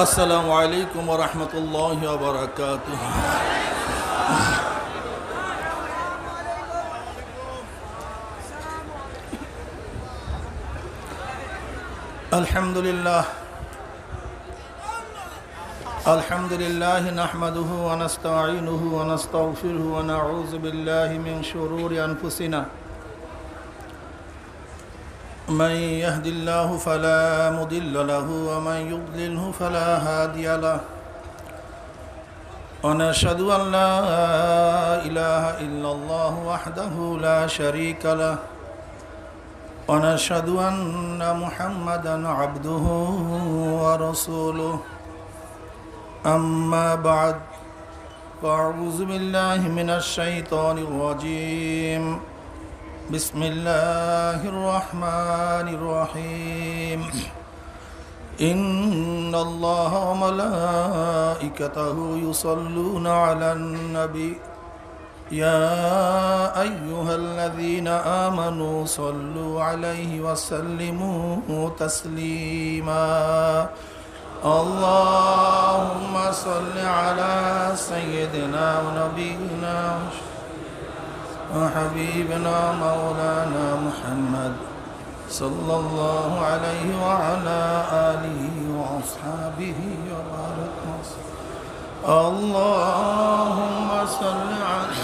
আসসালামু আলাইকুম ওয়া রাহমাতুল্লাহি ওয়া বারাকাতুহু। আলহামদুলিল্লাহ নাহমাদুহু ওয়া নাস্তাঈনুহু ওয়া নাস্তাগফিরুহু ওয়া নাউযু বিল্লাহি মিন শুরুরি আনফুসিনা من يهد الله فلا مضل له ومن يضلله فلا هادي له ونشهد أن لا إله إلا الله وحده لا شريك له ونشهد أن محمدا عبده ورسوله أما بعد فأعوذ بالله من الشيطان الرجيم بسم الله الرحمن الرحيم إن الله وملائكته يصلون على النبي يا أيها الذين آمنوا صلوا عليه وسلموا تسليما اللهم صل على سيدنا ونبينا وحبيبنا مولانا محمد صلى الله عليه وعلى آله وأصحابه وبارك وسلم اللهم صل على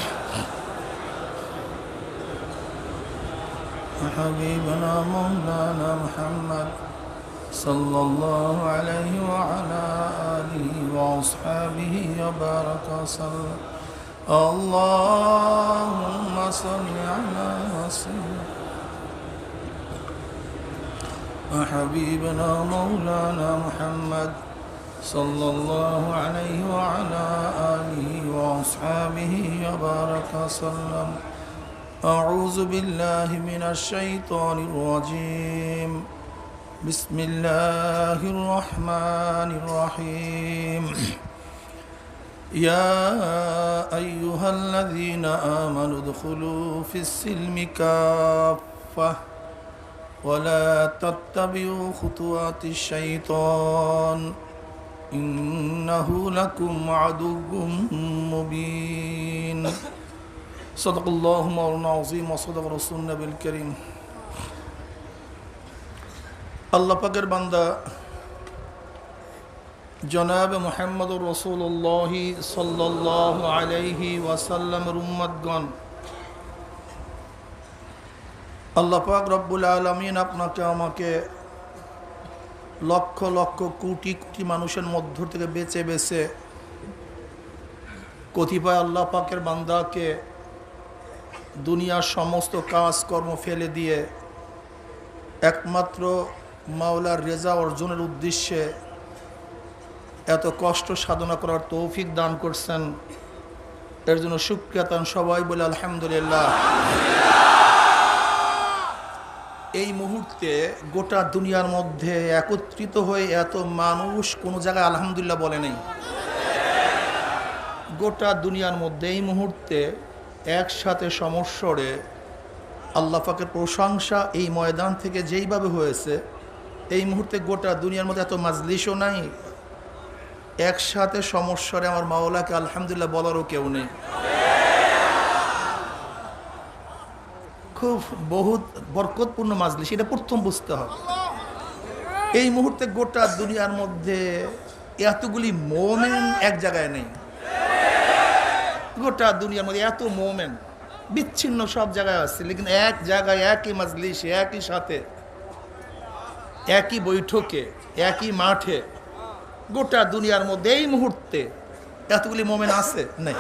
حبيبنا مولانا محمد صلى الله عليه وعلى آله وأصحابه وبارك وسلم اللهم صل على سيدنا وحبيبنا مولانا محمد صلى الله عليه وعلى آله وأصحابه وبارك وسلم أعوذ بالله من الشيطان الرجيم بسم الله الرحمن الرحيم يا أيها الذين آمنوا ادخلوا في السلم كافة ولا تتبعوا خطوات الشيطان إنه لكم عدو مبين صدق الله مولانا العظيم وصدق رسول النبي الكريم আল্লাহ পাকের বান্দা জনাব মুহাম্মদুর রাসূলুল্লাহ সাল্লাল্লাহু আলাইহি ওয়াসাল্লামের উম্মতগণ, আল্লাহ পাক রব্বুল আলামিন আপনাকে আমাকে লক্ষ লক্ষ কোটি কোটি মানুষের মধ্য থেকে বেছে বেছে কতিপয় আল্লাহ পাকের বান্দাকে দুনিয়ার সমস্ত কাজকর্ম ফেলে দিয়ে একমাত্র মাওলার রেজা অর্জনের উদ্দেশ্যে এত কষ্ট সাধনা করার তৌফিক দান করছেন। এর জন্য শুকরিয়া তান সবাই বলে আলহামদুলিল্লাহ। এই মুহূর্তে গোটা দুনিয়ার মধ্যে একত্রিত হয়ে এত মানুষ কোনো জায়গায় আলহামদুলিল্লাহ বলে নেই। গোটা দুনিয়ার মধ্যে এই মুহূর্তে একসাথে সমস্বরে আল্লাহ পাকের প্রশংসা এই ময়দান থেকে যেইভাবে হয়েছে, এই মুহূর্তে গোটা দুনিয়ার মধ্যে এত মাজলিসও নাই, একসাথে সমস্যারে আমার মাওলাকে আলহামদুলিল্লাহ বলারও কেউ নেই। খুব বহুত বরকতপূর্ণ মাজলিস, এটা প্রথম বুঝতে হবে। এই মুহূর্তে গোটা দুনিয়ার মধ্যে এতগুলি মোমেন এক জায়গায় নেই। গোটা দুনিয়ার মধ্যে এত মোমেন বিচ্ছিন্ন সব জায়গায় আছে, লেকিন এক জায়গায় একই মাজলিসে একই সাথে একই বৈঠকে একই মাঠে গোটা দুনিয়ার মধ্যে এই মুহূর্তে এতগুলি মোমেন আছে নাই।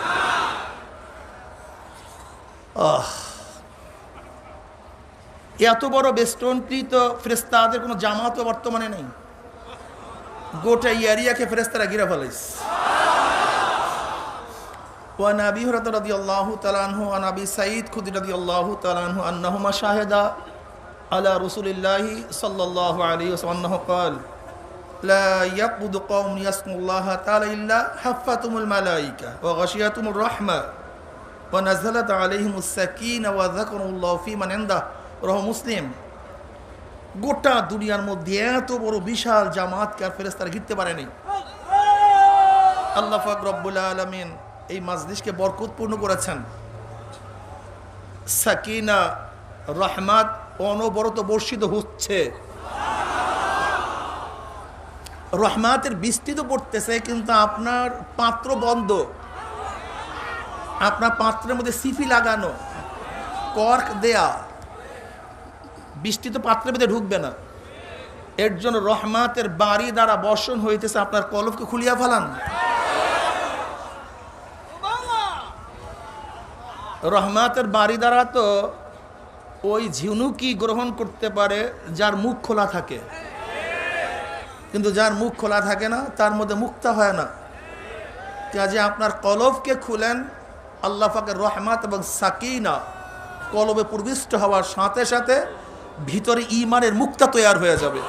এত বড় বেষ্টনকৃত ফেরেশতাদের কোনো জামাতও বর্তমানে নেই। গোটা এরিয়াকে ফেরেশতারা ঘিরে ফেলেছে। وعن أبي هريرة رضي الله تعالى عنه وعن أبي سعيد الخدري رضي الله تعالى عنه أنهما شاهدا على رسول الله صلى الله عليه وسلم أنه قال لا يقعد قوم يذكرون الله تعالى إلا حفتهم الملائكة وغشيتهم الرحمة ونزلت عليهم السكينة وذكروا الله في من عنده رواه مسلم। গোটা দুনিয়ার মধ্যে এত বড় বিশাল জামাতকে আর ফেরেশতারা ঘিরতে পারেনি। আল্লাহ পাক রব্বুল আলামিন এই মাজলিসকে বরকতপূর্ণ করেছেন। সাকিনা, রহমত অনবরত বর্ষিত হচ্ছে। রহমতের বৃষ্টি তো পড়তেছে, কিন্তু আপনার পাত্র বন্ধ, আপনার পাত্রের মধ্যে সিফি লাগানো, কর্ক দেয়া, বৃষ্টি তো পাত্রের মধ্যে ঢুকবে না। এর জন্য রহমতের বাড়ি দ্বারা বর্ষণ হইতেছে, আপনার কলবকে খুলিয়া ফেলান। রহমতের বাড়ি দ্বারা তো ওই ঝিনুকি গ্রহণ করতে পারে যার মুখ খোলা থাকে, কিন্তু যার মুখ খোলা থাকে না তার মধ্যে মুক্তা হয় না। কাজে আপনার কলবকে খুলেন, আল্লাহ পাকের রহমত এবং সাকিনা কলবে প্রবিষ্ট হওয়ার সাথে সাথে ভিতরে ঈমানের মুক্তা তৈরি হয়ে যাবে।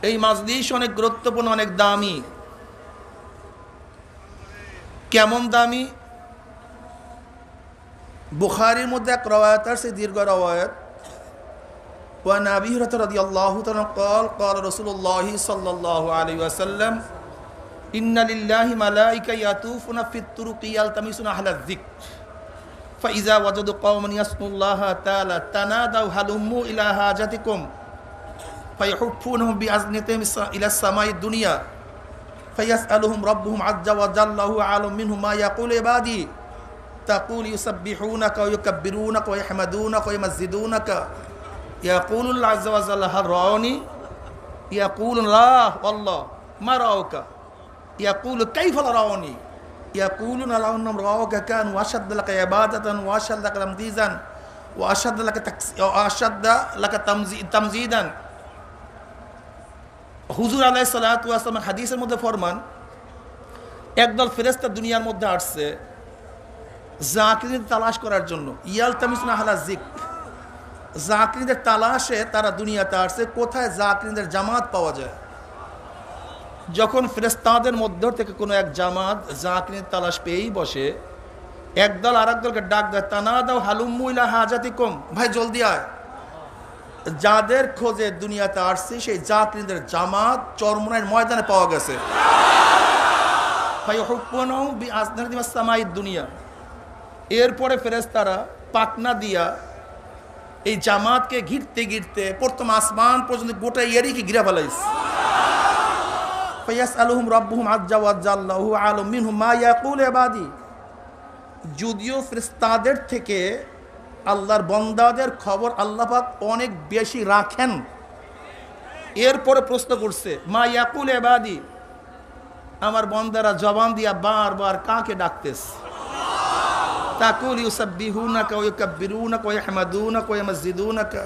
এই মাজলিস অনেক গুরুত্বপূর্ণ, অনেক দামি। কেমন দামি? বুখারীর মধ্যে এক রওয়ায়াত আছে, দীর্ঘ রওয়ায়াত। وعن أبي هريرة رضي الله تعالى قال قال رسول الله صلى الله عليه وسلم إن لله ملائكة يطوفون في الطرق يلتمسون أهل الذكر فإذا وجدوا قوما يذكرون الله تعالى تنادوا هلموا إلى حاجتكم فيحفونهم بأذنتهم إلى السماء الدنيا فيسألهم ربهم عز وجل وهو عالم منهم ما يقول عبادي تقول يسبحونك ويكبرونك ويحمدونك ويمجدونك يقول الله عز وجل هل رأوني يقول لا والله ما رأوك يقول كيف لا رأوني يقولون لو أنهم رأوك كانوا أشد لك عبادة وأشد لك تمجيدا وأشد لك تمجيدا হুজুর আলাইহিস সালাতু ওয়াস সালাম হাদিসের মধ্যে ফরমান, একদল ফেরেশতা দুনিয়ার মধ্যে আসছে জাকিরদের তালাশ করার জন্য। ইয়ালতামিসুনা আহলা যিকর, জাকিরদের তালাশে তারা দুনিয়াতে আসছে, কোথায় জাকিরদের জামাত পাওয়া যায়। যখন ফেরেশতাদের মধ্য থেকে কোনো এক জামাত জাকিরের তালাশ পেয়েই বসে, একদল আর একদলকে ডাক দেয়, তানাদাও হালুম্মু ইলা হাজাতিকুম, ভাই জলদি আয়। যাদের খোঁজে দুনিয়াতে আসছে সেই জাকিরদের জামাত চরমনাইয়ের ময়দানে পাওয়া গেছে। দুনিয়া। এরপরে ফেরেশতারা পাকনা দিয়া এই জামাতকে ঘিরতে ঘিরতে প্রথম আসমান পর্যন্ত গোটা এরিকে ঘিরে ফেলাইছে। ফায়াসআলুহুম রাব্বুহুম আজ্জা ওয়া জাল্লা ওয়া আলাম মিনহুম মা ইয়াকুল ইবাদি। যদিও ফেরেশতাদের থেকে আল্লাহর বান্দাদের খবর আল্লাহ পাক অনেক বেশি রাখেন, এরপরে প্রশ্ন করছে মা ইয়াকুল ইবাদি, আমার বান্দারা জবান দিয়া বারবার কাকে ডাকতেছে। তাকুল ইউসাব্বিহুনাকা ওয়া ইউকাব্বিরুনাকা ওয়া ইয়াহমাদুনাকা ওয়া ইয়ামজিদুনাকা।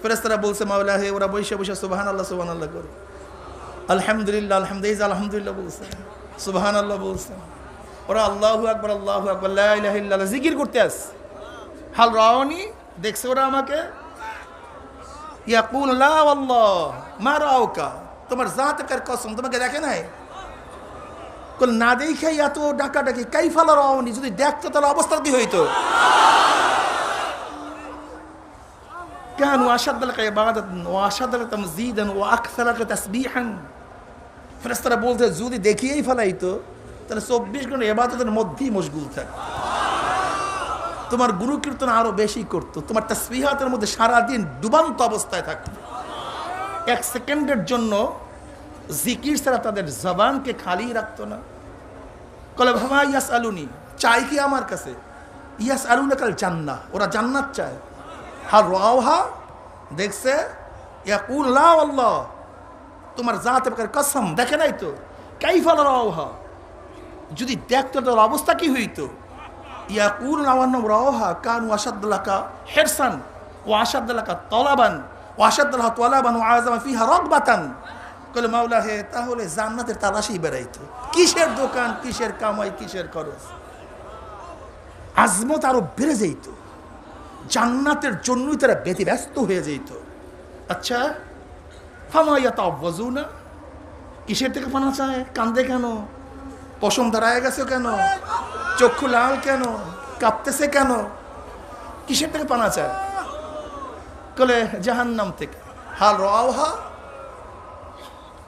ফেরেশতারা বলছে, মাওলা হে, ওরা বসে বসে সুবহানাল্লাহ সুবহানাল্লাহ করে, আলহামদুলিল্লাহ আলহামদুলিল্লাহ আলহামদুলিল্লাহ বলছে, সুবহানাল্লাহ বলছে, ওরা আল্লাহু আকবার লা ইলাহা ইল্লাল্লাহ জিকির করতে আছে। হাল রাওনি, দেখছে ওরা আমাকে? ইয়াকুল লা ওয়াল্লাহ মা রাওকা, তোমার জাতের কসম তোমাকে দেখে নাই। কল না দেখে এত ডাকাডাকি, কাইফা লা রাওনি, যদি দেখতো তাহলে অবস্থা কি হইতো? কানু আশাদ্দা লাকা ইবাদাতান ওয়া আশাদ্দা লাকা তামজিদান ওয়া আকসারা লাকা তাসবিহান। ফেরেশতারা বলতে যদি দেখিয়েই ফেলাইতো তাহলে 24 ঘন্টা ইবাদতের মধ্যেই মশগুল থাকে। তোমার গুরু কীর্তন আরো বেশি করতো, তোমার তাসবিহাতের মধ্যে সারাদিন ডুবান্ত অবস্থায় থাকতো। এক সেকেন্ডের জন্য জিকির ছাড়া তাদের জবানকে খালি রাখতো না। কলে ভাবা ইয়াস আলুনি, চাই কি আমার কাছে? ইয়াস আলুনা কাল জান্নাহ, ওরা জান্নাত চায়। হাল রাওহা, দেখছে? ইয়াকুল লা আল্লাহ, তোমার জাতের কসম দেখে নাই তো। কাইফা লা রাওহা, যদি দেখতো তার অবস্থা কি হইতো? ইয়াকুল লাওয়ান্নাম রাওহা কানু আশাদ্দা লাকা হিরসান ওয়া আশাদ্দা লাকা তালাবান ওয়া আশাদ্দা লাকা তালাবান ওয়া আযামা ফিহা রাগবাতান। কলে মাওলা হে, তাহলে জান্নাতের তালাশেই বেড়াইতো। কিসের দোকান, কিসের কামাই, কিসের খরচ, আজমত আরো বেড়ে যেত, জান্নাতের জন্যই তারা ব্যতিব্যস্ত হয়ে যেত। আচ্ছা, ফামা ইয়াতাওয়াজুনা, কিসের থেকে পানা চায়? কান্দে কেন? পশম দাঁড়ায় গেছে কেন? চক্ষু লাল কেন? কাঁপতেছে কেন? কিসের থেকে পানা চায়? কলে জাহান্নাম থেকে। হাল রাওহা,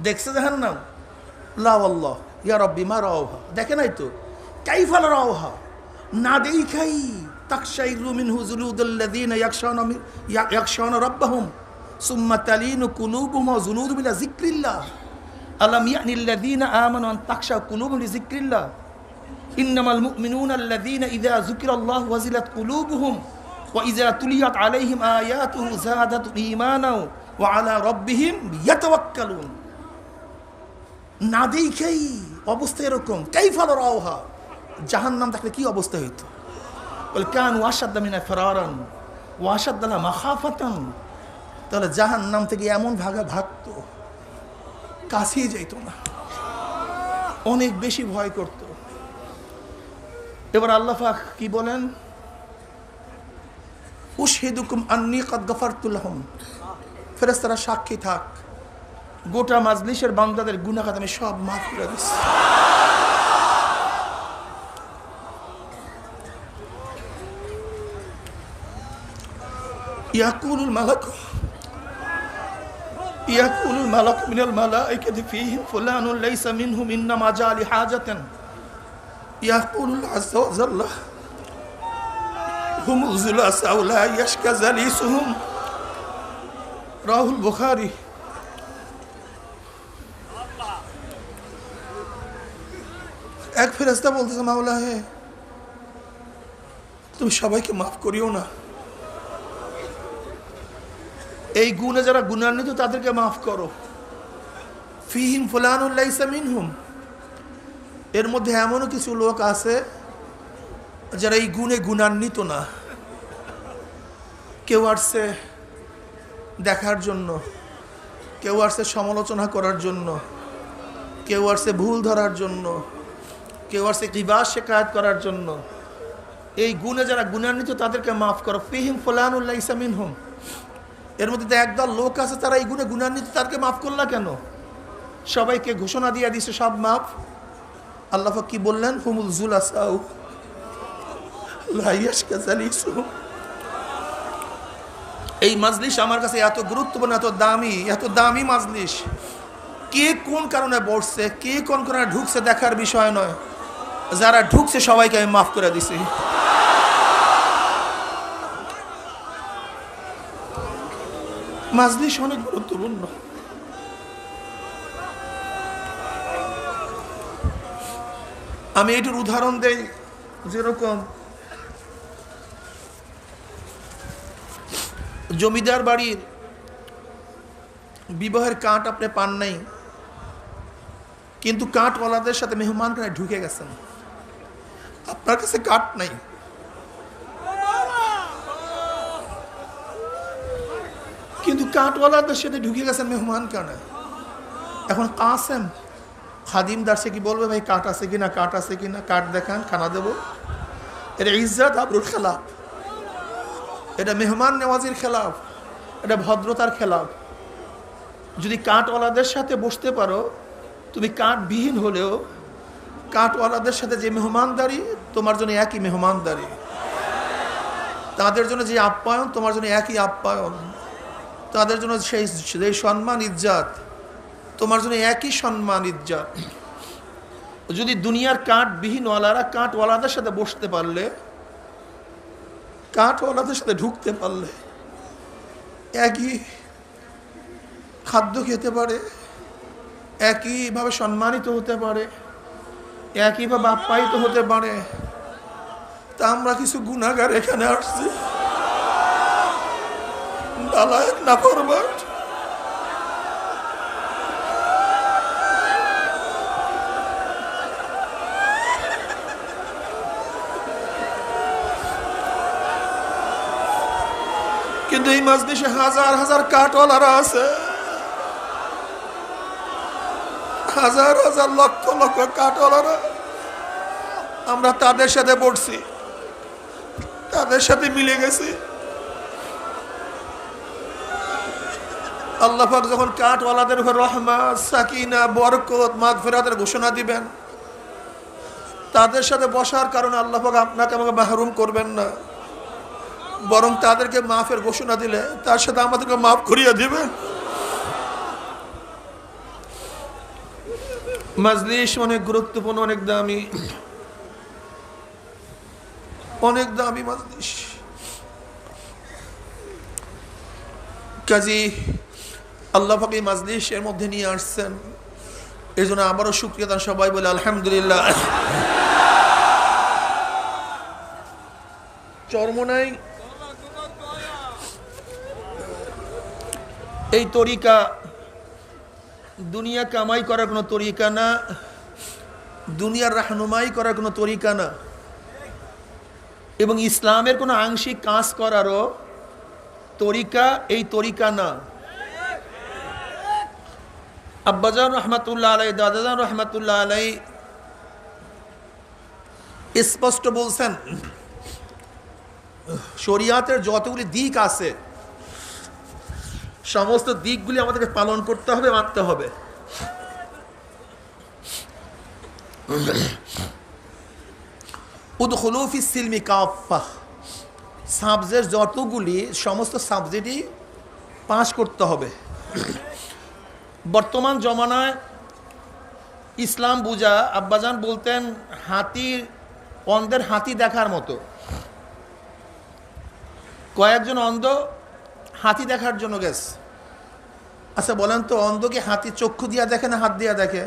দেখছে জাহান্নাম? লা আল্লাহ ইয়া রব্বি মা রাওহা, দেখে নাই তো। কাইফা রাওহা, না দেখাই তাকশাইরু মিনহু জুলুদুল্লাযিনা ইয়াখশাউনা রাব্বাহুম সুম্মা তালিনু কুলুবুহুম ওয়া জুলুদুহুম ইলা যিকরিল্লাহ আলাম ইয়ানিল্লাযিনা আমানু আন তাখশা কুলুবুহুম লিযিকরিল্লাহ ইন্নামাল মুমিনুনা আল্লাযিনা ইযা যুকিরাল্লাহু ওয়াজিলাত কুলুবুহুম ওয়া ইযা তুলিয়াত আলাইহিম আয়াতুহু যাদাতুহুম ঈমানাও ওয়া আলা রাব্বিহিম ইয়াতাওয়াক্কালুন। না দেখেই অবস্থা এরকম। কাইফা রাওহা, জাহান্নাম দেখলে কি অবস্থা হইতো? বলে কানু আশাদ্দা মিনা ফিরারান ওয়া আশাদ্দা লাহা মাখাফাতান। তাহলে জাহান্নাম থেকে এমন ভাগতো, কাছেই যাইতো না, অনেক বেশি ভয় করত। এবার আল্লাহ পাক কি বলেন? উশহিদুকুম আন্নী কাদ গাফারতু লাহুম, ফেরেশতারা সাক্ষী থাক, গোটা মাজলিসের বান্দাদের গুনাহ খাতা আমি সব মাফ করে দিচ্ছি। ইয়াকুলুল মালাকু মিনাল মালাইকাতি ফীহিম ফুলানুন লাইসা মিনহুম ইন্নামা জাআ লিহাজাতিন ইয়াকুলুল আযযা ওয়া জাল্লা হুমুল যুলাসা লা ইয়াশকা জালিসুহুম। রাহুল বুখারী। এক ফেরেশতা বলতেছে, মাওলা হে, তুমি সবাইকে মাফ করিও না, এই গুণে যারা গুণান্বিত তাদেরকে মাফ করো। ফিহিম ফুলানুন লাইসা মিনহুম, এর মধ্যে এমনও কিছু লোক আছে যারা এই গুণে গুণান্বিত না। কেউ আসছে দেখার জন্য, কেউ আসছে সমালোচনা করার জন্য, কেউ আসছে ভুল ধরার জন্য, কেউ আসছে গীবত শিকায়াত করার জন্য। এই গুণে যারা গুণান্বিত তাদেরকে মাফ করো। ফিহিম ফুলানুন লাইসা মিনহুম, এর মধ্যে একদল লোক আছে তারা এই গুণে গুণান্বিত, তাদেরকে মাফ করলা কেন? সবাইকে ঘোষণা দিয়ে দিছে সব মাফ। আল্লাহ পাক কি বললেন? হুমুল যুলাসাউ লা ইয়াশকা জালিসুহুম। এই মাজলিস আমার কাছে এত গুরুত্বপূর্ণ, এত দামি মাজলিস। কে কোন কারণে বসছে, কে কোন কারণে ঢুকছে দেখার বিষয় নয়, যারা ঢুকছে সবাইকে আমি মাফ করে দিছি। মাজলিস অনেক গুরুত্বপূর্ণ। আমি এটার উদাহরণ দেই, যেরকম জমিদার বাড়ির বিবাহের কার্ড আপনি পান নাই, কিন্তু কার্ডওয়ালাদের সাথে মেহমানখানায় ঢুকে গেছেন, আপনার কাছে কার্ড নাই, কিন্তু কার্ডওয়ালাদের সাথে ঢুকে গেছেন মেহমানখানায়। এখন কাসেম খাদিমদার সে কি বলবে, ভাই কার্ড আছে কিনা, কার্ড আছে কিনা, কার্ড দেখান, খানা দেবো। এটা ইজ্জত আবরুর খেলাফ, এটা মেহমান নেওয়াজির খেলাফ, এটা ভদ্রতার খেলাফ। যদি কার্ডওয়ালাদের সাথে বসতে পারো, তুমি কার্ডবিহীন হলেও কার্ডওয়ালাদের সাথে যে মেহমানদারি, তোমার জন্য একই মেহমানদারি। তাদের জন্য যে আপ্যায়ন, তোমার জন্য একই আপ্যায়ন। তাদের জন্য সেই সম্মান ইজ্জত, তোমার জন্য একই সম্মান ইজ্জত। যদি দুনিয়ার কার্ডবিহীনওয়ালারা কার্ডওয়ালাদের সাথে বসতে পারলে, কার্ডওয়ালাদের সাথে ঢুকতে পারলে, একই খাদ্য খেতে পারে, একইভাবে সম্মানিত হতে পারে, একইভাবে আপ্যায়িত হতে পারে। তা আমরা কিছু গুনাহগার এখানে আসছি, নালায়েক নাফরমান, কিন্তু এই মাজলিসে হাজার হাজার কার্ডওয়ালারা আছে, হাজার হাজার লক্ষ লক্ষ কার্ডওয়ালারা। আমরা তাদের সাথে পড়ছি, তাদের সাথে মিলে গেছি। আল্লাহ পাক যখন কার্ডওয়ালাদের উপর রহমত, সাকিনা, বরকত, মাগফিরাতের ঘোষণা দিবেন, তাদের সাথে বসার কারণে আল্লাহ পাক আপনাকে আমাকে মাহরুম করবেন না, বরং তাদেরকে মাফের ঘোষণা দিলে তার সাথে আমাদেরকে মাফ করিয়ে দিবেন। মাজলিস অনেক গুরুত্বপূর্ণ, অনেক দামি, অনেক দামি মাজলিস। কাজী আল্লাহ পাক এই মাজলিস এর মধ্যে নিয়ে আসছেন, এই জন্য আবারও শুকরিয়া দান, সবাই বলে আলহামদুলিল্লাহ। চরমোনাই এই তরিকা দুনিয়া কামাই করার কোনো তরিকা না, দুনিয়ার রাহনুমাই করার কোনো তরিকা না, এবং ইসলামের কোনো আংশিক কাজ করারও তরিকা এই তরিকা না। আব্বাজান রহমাতুল্লাহ আলাই, দাদাজান রহমাতুল্লাহ আলাই স্পষ্ট বলছেন, শরিয়াতের যতগুলি দিক আছে সমস্ত দিকগুলি আমাদেরকে পালন করতে হবে, মানতে হবে। উদখুলু ফিস সিলমি কাফাহ, সাবজেক্ট যতগুলি সমস্ত সাবজেক্টই পাস করতে হবে। বর্তমান জমানায় ইসলাম বুঝা আব্বাজান বলতেন হাতির, অন্ধের হাতি দেখার মতো। কয়েকজন অন্ধ হাতি দেখার জন্য গেছে। আচ্ছা বলেন তো, অন্ধকে হাতি চক্ষু দিয়া দেখে না হাত দিয়া দেখে?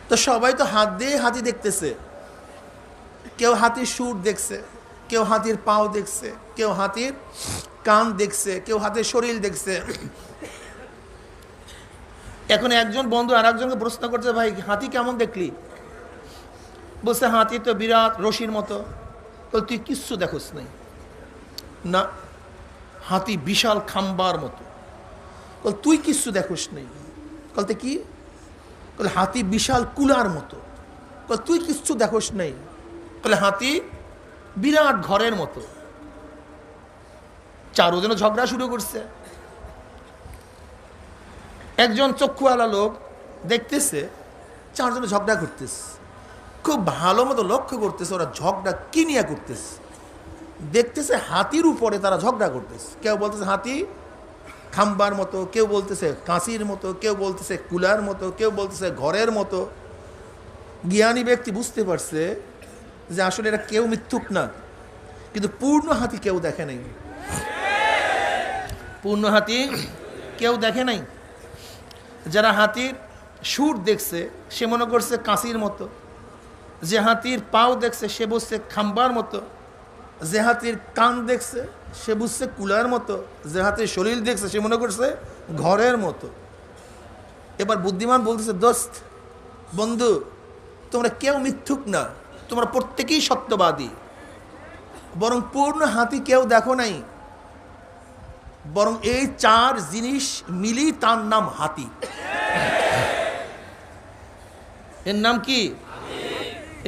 তো সবাই তো হাত দিয়ে হাতি দেখতেছে। কেউ হাতির সুর দেখছে, কেউ হাতির পাও দেখছে, কেউ হাতির কান দেখছে, কেউ হাতির শরীর দেখছে। এখন একজন বন্ধু আর একজনকে প্রশ্ন করছে, ভাই হাতি কেমন দেখলি? বলছে হাতি তো বিরাট রশির মতো। বল তুই কিচ্ছু দেখোস নাই? না, হাতি বিশাল খাম্বার মতো। বল তুই কিচ্ছু দেখোস নাই? বলতে কি? বলে হাতি বিশাল কুলার মতো। বল তুই কিচ্ছু দেখোস নাই? বলে হাতি বিরাট ঘরের মতো। চারজনে ঝগড়া শুরু করছে। একজন চক্ষুওয়ালা লোক দেখতেছে চারজনে ঝগড়া করতেছে, খুব ভালো মতো লক্ষ্য করতেছে ওরা ঝগড়া কি নিয়ে করতেছে। দেখতেছে হাতির উপরে তারা ঝগড়া করতেছে। কেউ বলতেছে হাতি খাম্বার মতো, কেউ বলতেছে কাঁচির মতো, কেউ বলতেছে কুলার মতো, কেউ বলতেছে ঘরের মতো। জ্ঞানী ব্যক্তি বুঝতে পারছে যে আসলে এটা কেউ মিথ্যুক না, কিন্তু পূর্ণ হাতি কেউ দেখে নাই। পূর্ণ হাতি কেউ দেখে নাই। যারা হাতির সুর দেখছে সে মনে করছে কাঁচির মতো, যে হাতির পাও দেখছে সে বুঝছে খাম্বার মতো, যে হাতির কান দেখছে সে বুঝছে কুলার মতো, যে হাতির শরীর দেখছে সে মনে করছে ঘরের মতো। এবার বুদ্ধিমান বলতেছে, দোস্ত, বন্ধু, তোমরা কেউ মিথ্যুক না, তোমরা প্রত্যেকেই সত্যবাদী। বরং পূর্ণ হাতি কেউ দেখো নাই, বরং এই চার জিনিস মিলি তার নাম হাতি। এর নাম কি?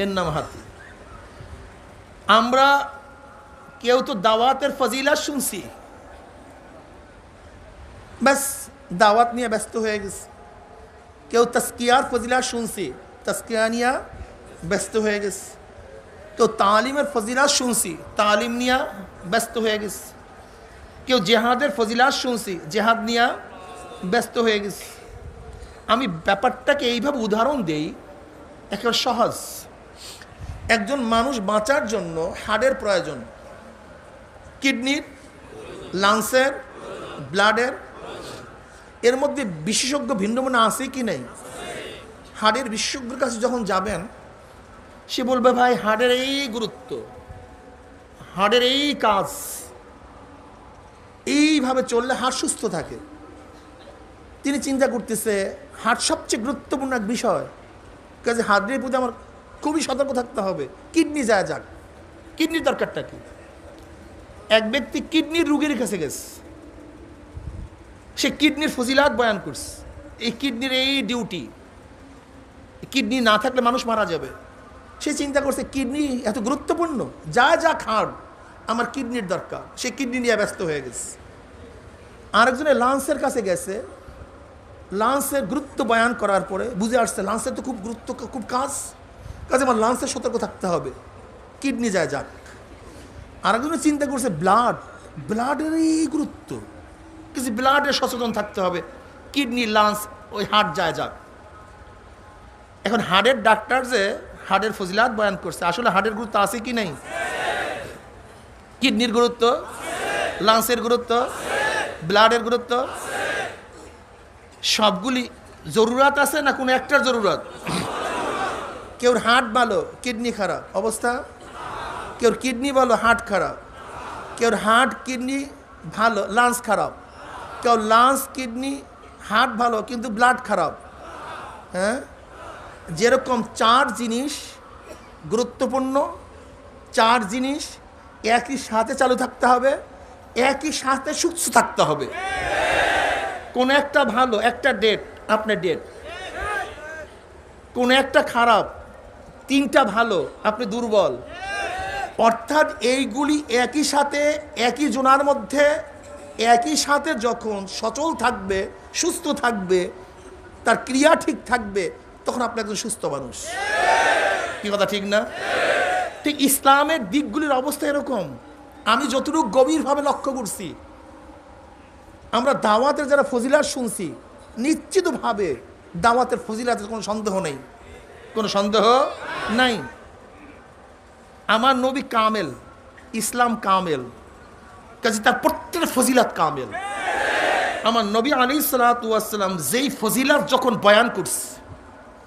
এর নাম হাতি। আমরা কেউ তো দাওয়াতের ফজিলাত শুনছি, ব্যাস দাওয়াত নিয়ে ব্যস্ত হয়ে গেছে। কেউ তাসকিয়ার ফজিলাত শুনছি, তাসকিয়া নিয়ে ব্যস্ত হয়ে গেছে। কেউ তালিমের ফজিলাত শুনছি, তালিম নিয়ে ব্যস্ত হয়ে গেছে। কেউ জেহাদের ফজিলাত শুনছি, জেহাদ নিয়ে ব্যস্ত হয়ে গেছে। আমি ব্যাপারটাকে এইভাবে উদাহরণ দেই, একেবারে সহজ। একজন মানুষ বাঁচার জন্য হাড়ের প্রয়োজন, কিডনির, লাংসের, ব্লাডের। এর মধ্যে বিশেষজ্ঞ ভিন্ন ভিন্ন আছে কি নেই? হাড়ের বিশেষজ্ঞের কাছে যখন যাবেন, সে বলবে ভাই হাড়ের এই গুরুত্ব, হাড়ের এই কাজ, এইভাবে চললে হাড় সুস্থ থাকে। তিনি চিন্তা করতেছে হাড় সবচেয়ে গুরুত্বপূর্ণ এক বিষয়, কাজে হাড়ের প্রতি আমার খুবই সতর্ক থাকতে হবে। কিডনি যায় যাক, কিডনির দরকারটা কি? এক ব্যক্তি কিডনির রোগীর কাছে গেছে, সে কিডনির ফজিলাত বয়ান করছে, এই কিডনির এই ডিউটি, কিডনি না থাকলে মানুষ মারা যাবে। সে চিন্তা করছে কিডনি এত গুরুত্বপূর্ণ, যা যা খান আমার কিডনির দরকার। সে কিডনি নিয়ে ব্যস্ত হয়ে গেছে। আরেকজনের লাংসের কাছে গেছে, লাংসের গুরুত্ব বয়ান করার পরে বুঝে আসছে লাংসের তো খুব গুরুত্ব, খুব কাজে আমার লাংসের সতর্ক থাকতে হবে, কিডনি যায় যাক। আরেকজনে চিন্তা করছে ব্লাডের এই গুরুত্ব, কিছু ব্লাডের সচেতন থাকতে হবে, কিডনি লাংস ওই হার্ট যায় যাক। এখন হার্টের ডাক্তার যে হার্টের ফজিলাত বয়ান করছে, আসলে হার্টের গুরুত্ব আছে কি নেই? কিডনির গুরুত্ব, লাংসের গুরুত্ব, ব্লাডের গুরুত্ব, সবগুলি জরুরত আছে না কোনো একটার জরুরত? কেউর হার্ট ভালো কিডনি খারাপ অবস্থা, কেউর কিডনি ভালো হার্ট খারাপ, কেউর হার্ট কিডনি ভালো লাংস খারাপ, কেউ লাংস কিডনি হার্ট ভালো কিন্তু ব্লাড খারাপ। হ্যাঁ, যেরকম চার জিনিস গুরুত্বপূর্ণ, চার জিনিস একই সাথে চালু থাকতে হবে, একই সাথে সুস্থ থাকতে হবে। কোন একটা ভালো, একটা ডেট আপনার ডেট, কোন একটা খারাপ, তিনটা ভালো আপনি দুর্বল। অর্থাৎ এইগুলি একই সাথে একই জোনার মধ্যে একই সাথে যখন সচল থাকবে, সুস্থ থাকবে, তার ক্রিয়া ঠিক থাকবে, তখন আপনি একজন সুস্থ মানুষ। কি কথা ঠিক না? ঠিক ইসলামের দিকগুলির অবস্থা এরকম। আমি যতটুকু গভীরভাবে লক্ষ্য করছি, আমরা দাওয়াতের যারা ফজিলাত শুনছি, নিশ্চিতভাবে দাওয়াতের ফজিলাতের কোনো সন্দেহ নেই, কোনো সন্দেহ নাই। আমার নবী কামেল, ইসলাম কামেল, কাজে তার প্রত্যেকটা ফজিলাত কামেল। আমার নবী আলাইহিস সালাতু ওয়াস সালাম যেই ফজিলাত যখন বয়ান করছে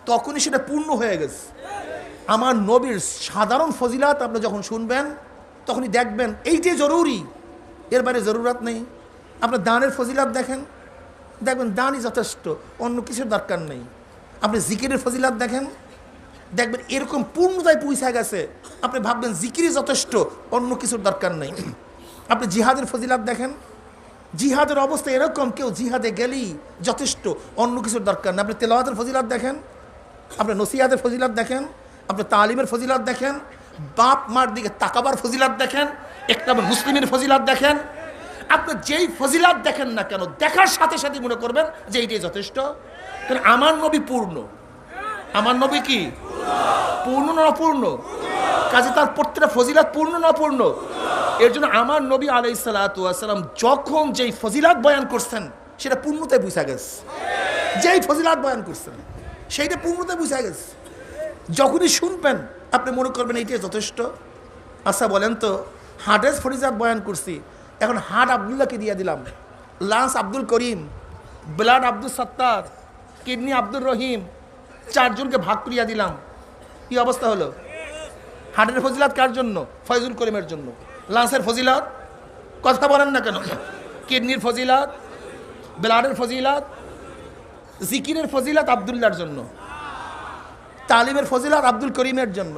তখনই সেটা পূর্ণ হয়ে গেছে। আমার নবীর সাধারণ ফজিলাত আপনি যখন শুনবেন তখনই দেখবেন এইটাই জরুরি, এর বাইরে জরুরত নেই। আপনার দানের ফজিলাত দেখেন, দেখবেন দানই যথেষ্ট, অন্য কিছুর দরকার নেই। আপনি জিকিরের ফজিলাত দেখেন, দেখবেন এরকম পূর্ণতায় পৌঁছে গেছে, আপনি ভাববেন জিকিরই যথেষ্ট, অন্য কিছুর দরকার নেই। আপনি জিহাদের ফজিলাত দেখেন, জিহাদের অবস্থা এরকম, কেউ জিহাদে গেলেই যথেষ্ট, অন্য কিছুর দরকার নেই। আপনি তেলাওয়াতের ফজিলাত দেখেন, আপনি নসিহাতের ফজিলাত দেখেন, আপনি তালিমের ফজিলাত দেখেন, বাপ মার দিকে তাকাবার ফজিলাত দেখেন, একটা মুসলিমের ফজিলাত দেখেন। আপনি যেই ফজিলাত দেখেন না কেন, দেখার সাথে সাথে মনে করবেন যে এইটাই যথেষ্ট। কারণ আমার নবী পূর্ণ। আমার নবী কি পূর্ণ না অপূর্ণ? কাজে তার প্রত্যেকটা ফজিলাত পূর্ণ না অপূর্ণ? এর জন্য আমার নবী আলাইহিস সালাতু ওয়াস সালাম যখন যেই ফজিলাত বয়ান করছেন সেটা পূর্ণতায় বুঝা গেছে। যেই ফজিলাত বয়ান করছেন সেইটা পূর্ণতায় বুঝা গেছে। যখনই শুনবেন আপনি মনে করবেন এইটাই যথেষ্ট। আচ্ছা বলেন তো, হার্টের ফজিলাত বয়ান করছি, এখন হার্ট আব্দুল্লাহকে দিয়ে দিলাম, লাংস আব্দুল করিম, ব্লাড আব্দুল সত্তার, কিডনি আব্দুর রহিম, চারজনকে ভাগ করিয়া দিলাম, কি অবস্থা হলো? হার্টের ফজিলাত কার জন্য? ফয়জুল করিমের জন্য। লাংসের ফজিলাত কথা বলেন না কেন? কিডনির ফজিলাত, ব্লাডের ফজিলাত, জিকিরের ফজিলাত আব্দুল্লাহর জন্য, তালিমের ফজিলাত আব্দুল করিমের জন্য,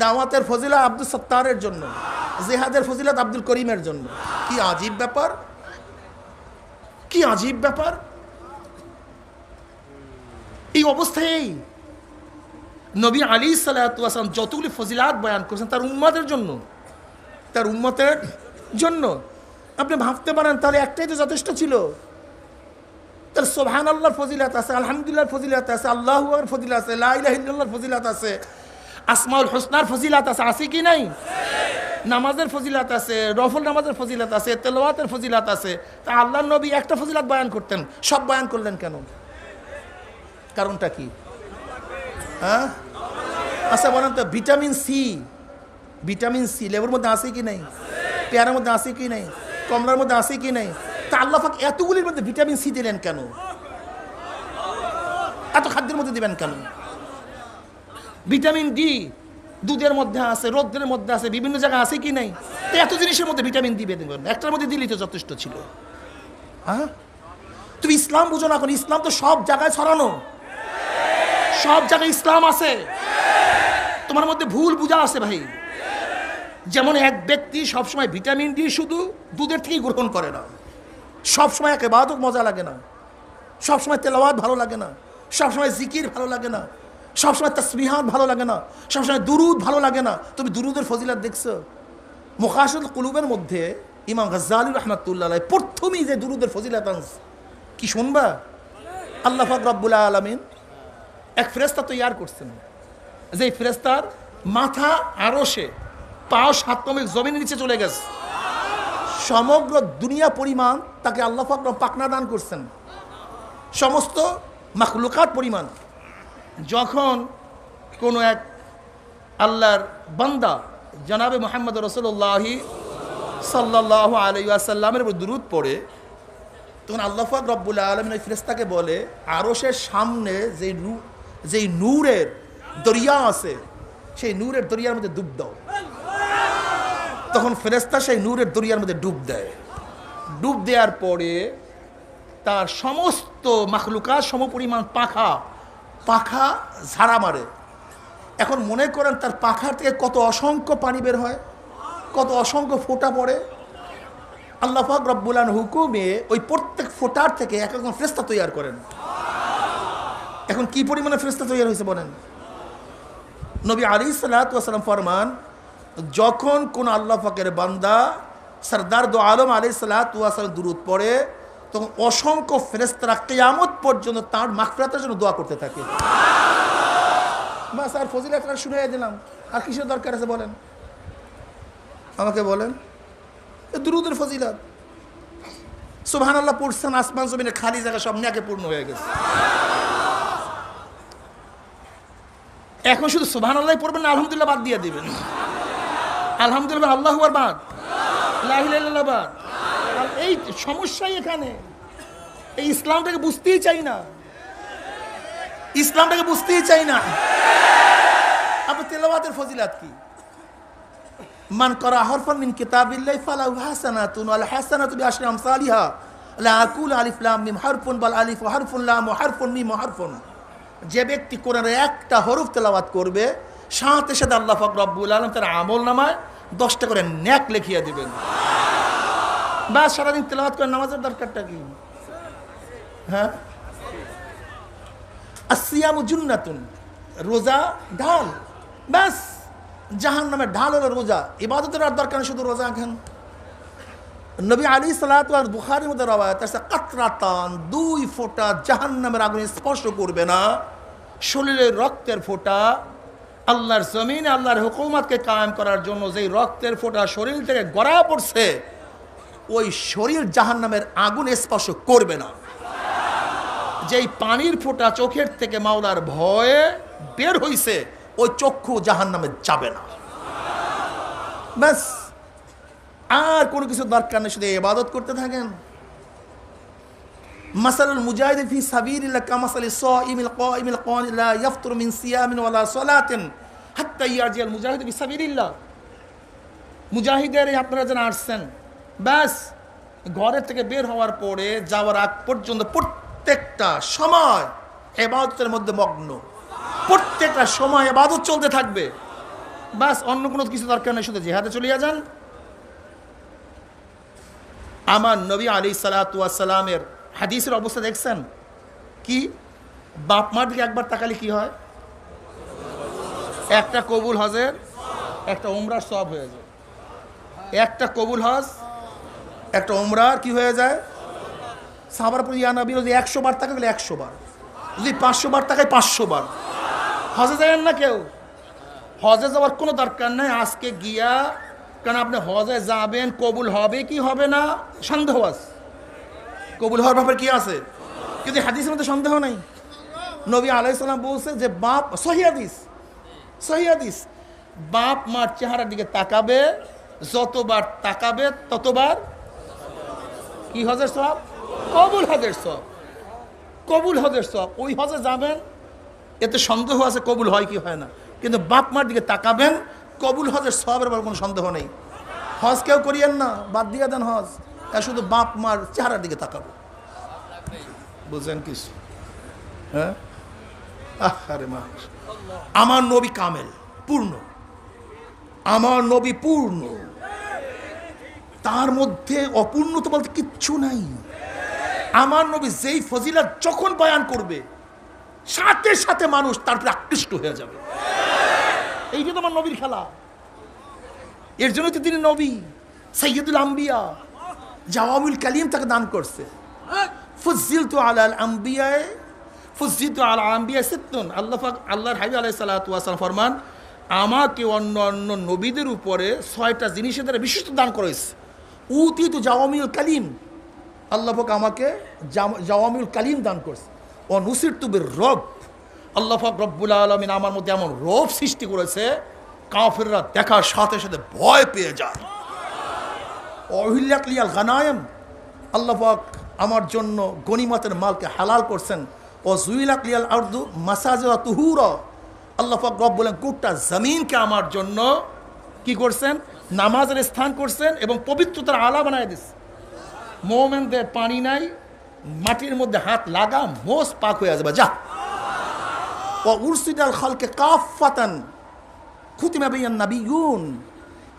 দাওয়াতের ফজিলাত আব্দুল সত্তারের জন্য, জিহাদের ফজিলাত আব্দুল করিমের জন্য। কি আজীব ব্যাপার, কি আজীব ব্যাপার! এই অবস্থায় নবী আলাইহিস সালাতু ওয়াস সালাম যতগুলি ফজিলাত বয়ান করেছেন তার উম্মতের জন্য, তার উম্মতের জন্য। আপনি ভাবতে পারেন তাহলে একটাই তো যথেষ্ট ছিল। তার সুবহানাল্লাহর ফজিলাত আছে, আলহামদুলিল্লাহর ফজিলাত আছে, আল্লাহু আকবার ফজিলাত আছে, লা ইলাহা ইল্লাল্লাহর ফজিলাত আছে, আসমাউল হুসনার ফজিলাত আছে, আছে কি নাই? নামাজের ফজিলাত আছে, নফল নামাজের ফজিলাত আছে, তেলাওয়াতের ফজিলাত আছে। তা আল্লাহর নবী একটা ফজিলাত বয়ান করতেন, সব বয়ান করলেন কেন? কারণটা কি? হ্যাঁ, আচ্ছা বলেন তো, ভিটামিন সি, ভিটামিন সি লেবুর মধ্যে আছে কি নাই? পেয়ারার মধ্যে আছে কি নাই? কমলার মধ্যে আছে কি নাই? তা আল্লাহ পাক এতগুলির মধ্যে ভিটামিন সি দিলেন কেন? এত খাদ্যের মধ্যে দিবেন কেন? ভিটামিন ডি দুধের মধ্যে আছে, রৌদ্রের মধ্যে আছে, বিভিন্ন জায়গায় আছে কি নাই? তো এত জিনিসের মধ্যে ভিটামিন দিবে দেবেন, একটার মধ্যে দিলেই তো যথেষ্ট ছিল। হ্যাঁ, তুমি ইসলাম বুঝো না, এখন ইসলাম তো সব জায়গায় ছড়ানো, সব জায়গায় ইসলাম আছে, তোমার মধ্যে ভুল বুঝা আছে ভাই। যেমন এক ব্যক্তি সবসময় ভিটামিন ডি শুধু দুধের থেকেই গ্রহণ করে না, সবসময় এক ইবাদত মজা লাগে না, সবসময় তেলাওয়াত ভালো লাগে না, সবসময় জিকির ভালো লাগে না, সবসময় তাসবিহাত ভালো লাগে না, সবসময় দুরুদ ভালো লাগে না। তুমি দুরুদের ফজিলাত দেখছো? মুকাশাতুল কুলুবের মধ্যে ইমাম গাজ্জালী রাহমাতুল্লাহ আলাইহি প্রথমেই যে দুরুদের ফজিলাত আনছে, কি শুনবা? আল্লাহ পাক রব্বুল আলামিন এক ফেরেশতা তৈয়ার করছেন, যে ফেরেশতার মাথা আরশে, পা সাতমে জমিনের নিচে চলে গেছে, সমগ্র দুনিয়া পরিমাণ তাকে আল্লাহ পাক পাখনা দান করছেন, সমস্ত মাখলুকাত পরিমাণ। যখন কোনো এক আল্লাহর বান্দা জনাবে মুহাম্মদ রাসূলুল্লাহি সাল্লাল্লাহু আলাইহি ওয়াসাল্লামের উপর দুরূদ পড়ে, তখন আল্লাহ পাক রব্বুল আলামিন ওই ফেরেশতাকে বলে, আরশের সামনে যেই নূরের দরিয়া আছে, সেই নূরের দরিয়ার মধ্যে ডুব দাও। তখন ফেরেশতা সেই নূরের দরিয়ার মধ্যে ডুব দেয়। ডুব দেওয়ার পরে তার সমস্ত মাখলুকাত সমপরিমাণ পাখা ঝাড়া মারে। এখন মনে করেন তার পাখার থেকে কত অসংখ্য পানি বের হয়, কত অসংখ্য ফোঁটা পড়ে। আল্লাহ পাক রব্বুল আলামিন হুকুমে ওই প্রত্যেক ফোঁটার থেকে এক একজন ফেরেশতা তৈরি করেন। এখন কি পরিমাণে ফেরেশতা তৈরি হয়েছে বলেন? নবী আলাইহিস সালাতু ওয়াস সালাম ফরমান, যখন কোন আল্লাহ পাকের বান্দা সরদার দো আলম আলাইহিস সালাতু ওয়াস সালাম দুরূদ পড়ে, তখন অসংখ্য ফেরেশতারা কিয়ামত পর্যন্ত তার মাগফিরাতের জন্য দোয়া করতে থাকে। বাস, আর ফজিলাতটা শুনিয়ে দিলাম, আর কিসের দরকার আছে বলেন? আমাকে বলেন। দুরূদের ফজিলত, সুবহানাল্লাহ পড়ছেন, আসমান জমিনে খালি জায়গা সব নেকে পূর্ণ হয়ে গেছে। এখন শুধু সুবহানাল্লাহ পড়বেন না, আলহামদুলিল্লাহ বাদ দিয়ে দিবেন। আলহামদুলিল্লাহ, আল্লাহু আকবার বাদ, লা ইলাহা ইল্লাল্লাহ বাদ। এই সমস্যাই এখানে। এই ইসলামটাকে বুঝতেই চাই না, ইসলামটাকে বুঝতেই চাই না। আপনি তেলাওয়াতের ফজিলত কি? মান করা হরফান মিন কিতাবিল্লাহি ফালাহু হাসানাতুন ওয়াল হাসানাতু বিআশরি আমসালিহা লা আকুল আলিফ লাম মিম হারফুন বাল আলিফ ওয়া হারফুন লাম ওয়া হারফুন মিম ওয়া হারফুন। যে ব্যক্তি কোরআনের একটা হরফ তেলাওয়াত করবে, সাথে সাথে আল্লাহ পাক রব্বুল আলামিন তার আমলনামায় 10টা করে নেক লিখিয়ে দিবেন। বাস, সারাদিন তেলাওয়াত করে নামাজের দরকারটা কি? হ্যাঁ, আসিয়ামু জুন্নাতুন, রোজা ঢাল। বাস, জাহান্নামের ঢাল হলো রোজা। ইবাদতের আর দরকার নেই, শুধু রোজা খান। নবী আলাইহিস সালাতু ওয়াস বুখারীর মধ্যে রওয়ায়াত আছে, কাতরাতান, 2 ফোঁটা জাহান্নামের আগুনে স্পর্শ করবে না। শরীরের রক্তের ফোঁটা, আল্লাহর জমিনে আল্লাহর হুকুমতকে কায়েম করার জন্য যেই রক্তের ফোঁটা শরীর থেকে গড়ায় পড়ছে, ওই শরীর জাহান্নামের আগুন স্পর্শ করবে না। যেই পানির ফোঁটা চোখের থেকে মাওলার ভয়ে বের হইছে, ওই চক্ষু জাহান্নামে যাবে না। ব্যাস, আর কোনো কিছু দরকার নেই, শুধু ইবাদত করতে থাকেন। মাসালুল মুজাহিদ ফি সাবিলিল্লাহ কামাসালি সাইমিল কাইমিল কান লা ইয়াফতুরু মিন সিয়ামিন ওয়ালা সালাতিন হাত্তা ইয়াজিল মুজাহিদ ফি সাবিলিল্লাহ। মুজাহিদের আপনারা যেন আসছেন, ব্যাস ঘরের থেকে বের হওয়ার পরে যাওয়ার আগ পর্যন্ত প্রত্যেকটা সময় ইবাদতের মধ্যে মগ্ন, প্রত্যেকটা সময় ইবাদত চলতে থাকবে। বাস, অন্য কোনো কিছু দরকার নেই, শুধু জিহাদে চলিয়া যান। আমার নবী আলাইহিস সালাতু ওয়াস সালামের হাদিসের অবস্থা দেখছেন কি? বাপ মার দিকে একবার তাকালে কি হয়? একটা কবুল হজের, একটা উমরার সওয়াব হয়ে যায়। একটা কবুল হজ, একটা উমরার কি হয়ে যায়? সাহাবার প্রতি ইয়া নবী, যদি 100 বার তাকালে 100 বার, যদি 500 বার তাকায় 500 বার। হজে যাবেন না কেউ? হজে যাওয়ার কোনো দরকার নাই আজকে গিয়া, কারণ আপনি হজে যাবেন, কবুল হবে কি হবে না সন্দেহ আছে। কবুল হওয়ার ব্যাপারে কি আছে? কিন্তু হাদিসের মধ্যে সন্দেহ নাই। নবী আলাইহিস সালাম বলছে যে বাপ, সহিহ হাদিস, বাপ মার চেহারার দিকে তাকাবে, যতবার তাকাবে ততবার কি হজের সওয়াব? কবুল হজের সওয়াব। কবুল হজের সওয়াব। ওই হজে যাবেন, এতে সন্দেহ আছে কবুল হয় কি হয় না, কিন্তু বাপ মার দিকে তাকাবেন, কবুল হজের সওয়াবের ব্যাপারে কোনো সন্দেহ নেই। হজ কেউ করিয়েন না, বাদ দিয়ে দেন হজ, শুধু বাপ মার চেহারার দিকে তাকাবো। বুঝলেন কিছু? হ্যাঁ, আরে মা, আমার নবী কামেল, পূর্ণ। আমার নবী পূর্ণ, তার মধ্যে অপূর্ণতা বলতে কিচ্ছু নাই। আমার নবী যেই ফজিলত যখন বয়ান করবে, সাথে সাথে মানুষ তার প্রতি আকৃষ্ট হয়ে যাবে। এইটা তো আমার নবীর খেলা। এর জন্য তো তিনি নবী, সাইয়্যিদুল আম্বিয়া, জাওয়ামিল কালিম তাকে দান করছে। ফুজ্জিলতু আলাল আম্বিয়া, ফুজ্জিলতু আলা আম্বিয়া সিত্তুন। আল্লাহর হাবিব আলাইহিস সালাতু ওয়াস সালাম ফরমান, আমাকে অন্য অন্য নবীদের উপরে 6টা জিনিসের দ্বারা বিশিষ্ট দান করেছে। উতিতু জাওয়ামিল কালিম, আল্লাহ পাক আমাকে জাওয়ামিল কালিম দান করছে। ও নুসিরতু বির-রব, আল্লাহ পাক রব্বুল আলামিন আমার মধ্যে এমন রব সৃষ্টি করেছে, কাফিররা দেখার সাথে সাথে ভয় পেয়ে যায়। অহিল্লাত লিয়াল গানায়েম, আল্লাহ পাক আমার জন্য গনিমতের মালকে হালাল করছেন। ও জুইলাত লিয়াল আরদু মাসাজিদা তুহুরা, আল্লাহ পাক রব বলেন গোটা জমিনকে আমার জন্য কি করছেন, নামাজের স্থান করছেন এবং পবিত্রতার আলা বানায় দিচ্ছেন। মোমেনদের পানি নাই, মাটির মধ্যে হাত লাগা মোস পাক হয়ে যাবে যা। ও উরসিদাল খালকে কাফাতান খুতিমা বিন নাবিয়ুন,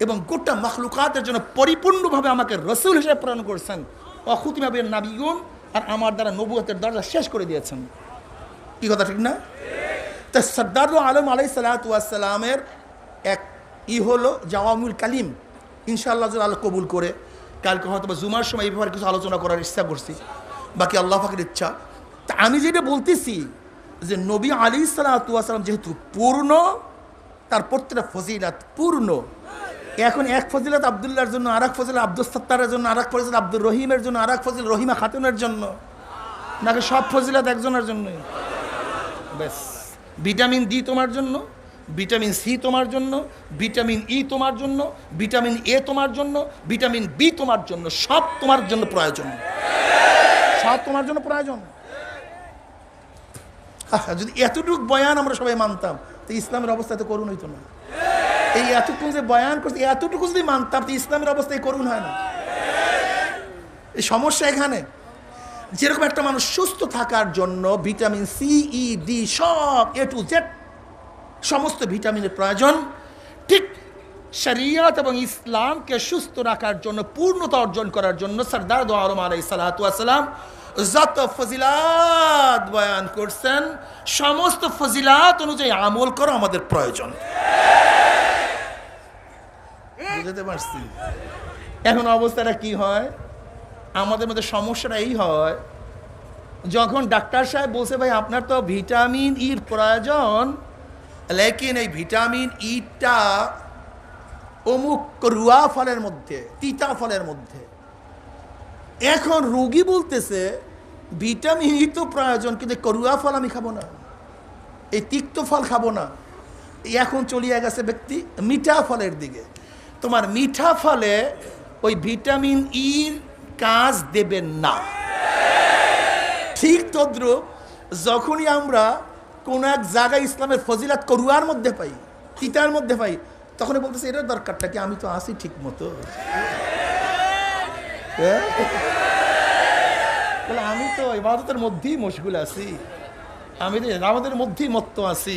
এবং গোটা মাখলুকাতের জন্য পরিপূর্ণভাবে আমাকে রসুল হিসেবে প্রেরণ করছেন। ও খুতিমা বিন নাবিয়ুন, আর আমার দ্বারা নবুয়তের দরজা শেষ করে দিয়েছেন। কি কথা ঠিক না? তা সরদারুল আলম আলাইহিস সালাতু ওয়াস সালামের এক হলো জাওয়ামুল কালিম, ইনশাআল্লাহ যদি আল্লাহ কবুল করে কালকে হয়তো বা জুমার সময় এই ব্যাপারে কিছু আলোচনা করার ইচ্ছা করছি, বাকি আল্লাহ পাকের ইচ্ছা। তা আমি যেটা বলতেছি যে নবী আলাইহিস সালাতু ওয়াস সালাম যেহেতু পূর্ণ, তার প্রত্যেকটা ফজিলাত পূর্ণ। এখন এক ফজিলাত আব্দুল্লাহর জন্য, আর এক ফজিলাত আব্দুল সত্তারের জন্য, আর এক ফজিলাত আব্দুর রহিমের জন্য, আর এক ফজিলাত রহিমা খাতুনের জন্য, নাকি সব ফজিলাত একজনের জন্যই? ব্যাস, ভিটামিন ডি তোমার জন্য, ভিটামিন সি তোমার জন্য, ভিটামিন ই তোমার জন্য, ভিটামিন এ তোমার জন্য, ভিটামিন বি তোমার জন্য, সব তোমার জন্য প্রয়োজন, সব তোমার জন্য প্রয়োজন। যদি এতটুকু বয়ান আমরা সবাই মানতাম তো ইসলামের অবস্থা এত করুণ হইতো না। এই এতটুকু যে বয়ান করছে, এতটুকু যদি মানতাম তো ইসলামের অবস্থা এই করুণ হয় না। এই সমস্যা এখানে, যেরকম একটা মানুষ সুস্থ থাকার জন্য ভিটামিন সি, ই, ডি সব এ টু জেড সমস্ত ভিটামিনের প্রয়োজন, ঠিক শরিয়ত এবং ইসলামকে সুস্থ রাখার জন্য, পূর্ণতা অর্জন করার জন্য সরদার দো আলম আলাইহিস সালাতু ওয়াস সালাম যত ফজিলাত বয়ান করছেন, সমস্ত ফজিলাত অনুযায়ী আমল করা আমাদের প্রয়োজন। বুঝতে পারছি? এখন অবস্থাটা কি হয়, আমাদের মধ্যে সমস্যাটা এই হয়, যখন ডাক্তার সাহেব বলছে ভাই আপনার তো ভিটামিন ইর প্রয়োজন, লেকিন এই ভিটামিন ইটা অমুক করুয়া ফলের মধ্যে, তিতা ফলের মধ্যে। এখন রোগী বলতেছে ভিটামিন ই তো প্রয়োজন, কিন্তু করুয়া ফল আমি খাবো না, এই তিক্ত ফল খাবো না। এখন চলিয়ে গেছে ব্যক্তি মিঠা ফলের দিকে। তোমার মিঠা ফলে ওই ভিটামিন ইর কাজ দেবেন না। ঠিক তদ্রুপ যখনই আমরা কোনো এক জায়গায় ইসলামের ফজিলাত করুয়ার মধ্যে পাই, তিতার মধ্যে পাই, তখনই বলতেছে এটার দরকারটা কি, আমি তো আসি ঠিক মতো, আমি তো ইবাদতের মধ্যেই মশগুল আছি, আমি তো আমাদের মধ্যেই মত্ত আছি,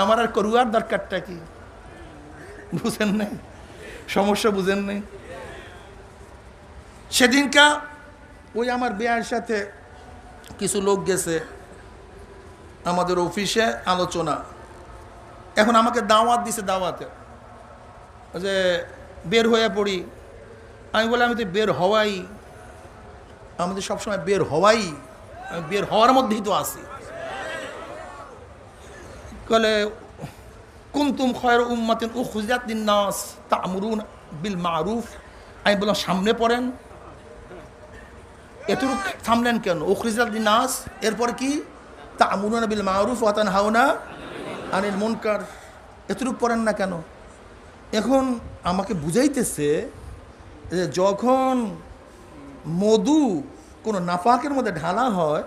আমার আর করুয়ার দরকারটা কি? বুঝেন নাই সমস্যা, বুঝেন নাই? সেদিনকা ওই আমার বিয়ের সাথে কিছু লোক গেছে আমাদের অফিসে আলোচনা, এখন আমাকে দাওয়াত দিছে, দাওয়াতে যে বের হয়ে পড়ি। আমি বলে আমি তো বের হওয়াই, আমি তো সবসময় বের হওয়াই, আমি বের হওয়ার মধ্যেই তো আছি। বলে কুনতুম খায়রা উম্মাতিন উখরিজাত লিন-নাস তা'মুরুনা বিল মা'রুফ। আমি বললাম সামনে পড়েন, এতটুকু থামলেন কেন? উখরিজাত লিন-নাস, এরপর কি? তা'মুরুনা বিল মা'রুফ ওয়া তানহাউনা আনিল মুনকার, এতটুকু পড়েন না কেন? এখন আমাকে বুঝাইতেছে যে যখন মধু কোনো নাপাকের মধ্যে ঢালা হয়,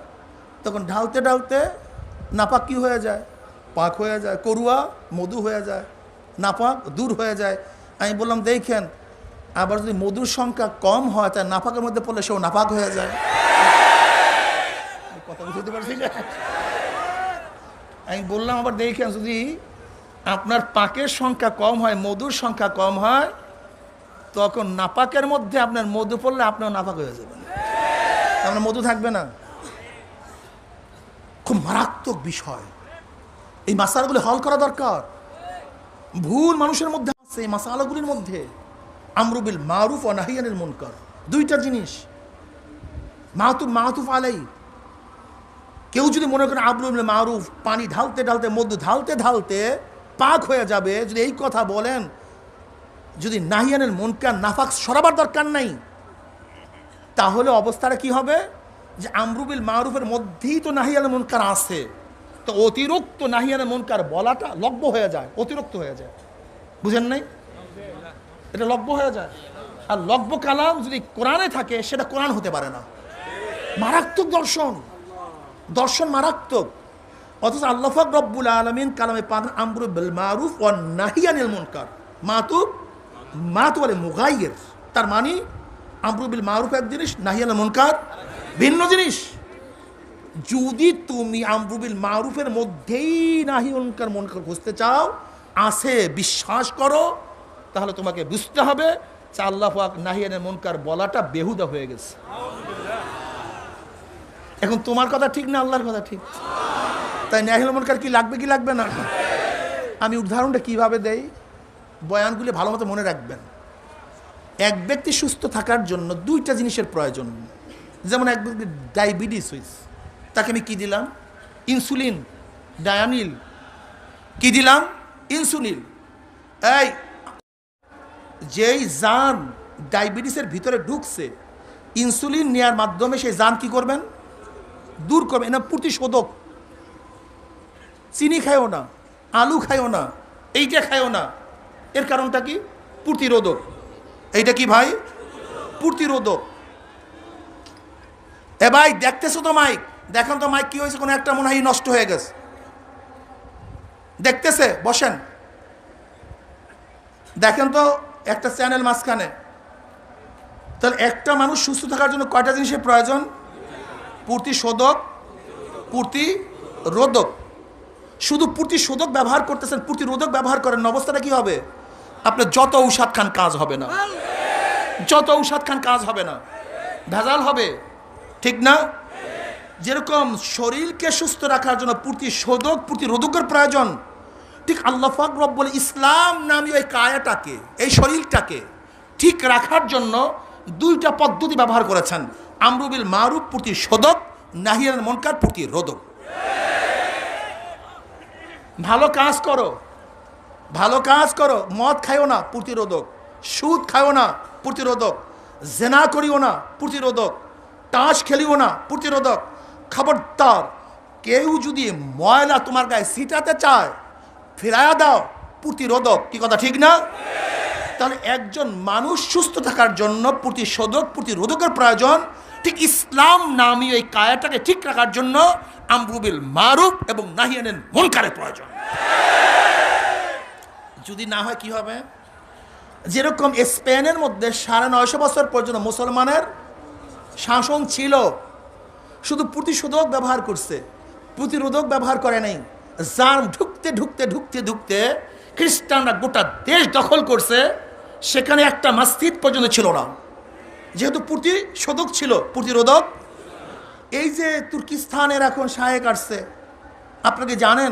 তখন ঢালতে ঢালতে নাপাক কি হয়ে যায়? পাক হয়ে যায়। করুয়া মধু হয়ে যায়, নাপাক দূর হয়ে যায়। আমি বললাম দেখেন, আবার যদি মধুর সংখ্যা কম হয় তাই নাপাকের মধ্যে পড়লে সেও নাপাক হয়ে যায়। কথা বুঝতে পারছি না? আমি বললাম আবার দেখেন, যদি আপনার পাকের সংখ্যা কম হয়, মধুর সংখ্যা কম হয়, তখন নাপাকের মধ্যে আপনার মধু পড়লে আপনার নাপাক হয়ে যাবেন, আপনার মধু থাকবে না। খুব মারাত্মক বিষয়, এই মাসালাগুলি হল করা দরকার। ভুল মানুষের মধ্যে আছে এই মাসালাগুলির মধ্যে। আমরু বিল মারুফ ওয়া নাহি আনিল মুনকার, দুইটা জিনিস মাতুফ আলাই। কেউ যদি মনে করেন আমরু বিল মারুফ, পানি ঢালতে ঢালতে মধু ঢালতে ঢালতে পাক হয়ে যাবে, যদি এই কথা বলেন, যদি নাহি আনিল মুনকার নাফাক সরাবার দরকার নাই, তাহলে অবস্থাটা কি হবে? যে আমরু বিল মারুফের মধ্যেই তো নাহি আনিল মুনকার আছে, তো অতিরিক্ত নাহি আনিল মুনকার বলাটা লব্য হয়ে যায়, অতিরিক্ত হয়ে যায়। বুঝেন নাই? এটা লব্য হয়ে যায়। আর লব্য কালাম যদি কোরআনে থাকে সেটা কোরআন হতে পারে না। মারাত্মক দর্শন, দর্শন মারাত্মক। অথচ আল্লাহ পাক রব্বুল আলামিন কালামে পাক আমরু বিল মারুফ ওয়ান নাহি আনিল মুনকার মাতু বলে মুগাইয়ির, তার মানে আমরু বিল মারুফ এক জিনিস, নাহি আনিল মুনকার ভিন্ন জিনিস। যদি তুমি আমরু বিল মারুফের মধ্যেই নাহি আনিল মুনকার খুঁজতে চাও, আছে বিশ্বাস করো, তাহলে তোমাকে বুঝতে হবে যে আল্লাহ পাক নাহি আনিল মুনকার বলাটা বেহুদা হয়ে গেছে। এখন তোমার কথা ঠিক না আল্লাহর কথা ঠিক? তাই নাহি আনিল মুনকার কি লাগবে কি লাগবে না? আমি উদাহরণটা কিভাবে দেই, বয়ানগুলি ভালো মতো মনে রাখবেন। এক ব্যক্তি সুস্থ থাকার জন্য দুইটা জিনিসের প্রয়োজন। যেমন এক ব্যক্তি ডায়াবেটিস হয়েছে, তাকে আমি কি দিলাম? ইনসুলিন, ডায়ানিল। কি দিলাম? ইনসুলিন। এই যেই জান ডায়াবেটিসের ভিতরে ঢুকছে, ইনসুলিন নেওয়ার মাধ্যমে সেই জান কি করবেন? দূর করবেন। না প্রতিশোধক। চিনি খায়ও না, আলু খায়ও না, এইটা খায়ও না। এর কারণটা কি? প্রতিরোধক। এইটা কি ভাই? প্রতিরোধক। এ ভাই দেখতেছো তো মাইক, দেখেন তো মাইক কি হয়েছে, কোনো একটা মনে হয় নষ্ট হয়ে গেছে। দেখতেছে? বসেন, দেখেন তো একটা চ্যানেল মাঝখানে। তাহলে একটা মানুষ সুস্থ থাকার জন্য কয়টা জিনিসের প্রয়োজন? প্রতিশোধক, প্রতিরোধক। শুধু প্রতিশোধক ব্যবহার করতেছেন, প্রতিরোধক ব্যবহার করেন, অবস্থাটা কি হবে? আপনার যত ঔষধ খান কাজ হবে না, যত ঔষধ খান কাজ হবে না, ভেজাল হবে। ঠিক না? যেরকম শরীরকে সুস্থ রাখার জন্য প্রতিশোধক, প্রতিরোধকের প্রয়োজন, ঠিক আল্লাহ পাক রব্বুল ইসলাম নামীয় এই কায়াটাকে, এই শরীরটাকে ঠিক রাখার জন্য দুইটা পদ্ধতি ব্যবহার করেছেন। আমরু বিল মারুফ প্রতিশোধক, নাহি আনিল মুনকার প্রতিরোধক। ভালো কাজ করো, ভালো কাজ করো, মদ খাইও না, প্রতিরোধক। সুদ খাইও না, প্রতিরোধক। জেনা করিও না, প্রতিরোধক। তাস খেলিও না, প্রতিরোধক। খবরদার কেউ যদি ময়লা তোমার গায়ে ছিটাতে চায়, ফিরায়া দাও, প্রতিরোধক। কি কথা ঠিক না? তাহলে একজন মানুষ সুস্থ থাকার জন্য প্রতিশোধক, প্রতিরোধকের প্রয়োজন। ঠিক ইসলাম নামী এই কায়াটাকে ঠিক রাখার জন্য আমরু বিল মারুফ এবং নাহি আনিল মুনকারের প্রয়োজন। যদি না হয় কি হবে? যেরকম স্পেনের মধ্যে 950 বছর পর্যন্ত মুসলমানের শাসন ছিল, শুধু প্রতিশোধক ব্যবহার করছে, প্রতিরোধক ব্যবহার করে নাই। জাম ঢুকতে ঢুকতে ঢুকতে ঢুকতে খ্রিস্টানরা গোটা দেশ দখল করছে, সেখানে একটা মসজিদ পর্যন্ত ছিল না, যেহেতু প্রতিশোধক ছিল, প্রতিরোধক। এই যে তুর্কিস্তানের এখন শায়েক আসছে, আপনাকে জানেন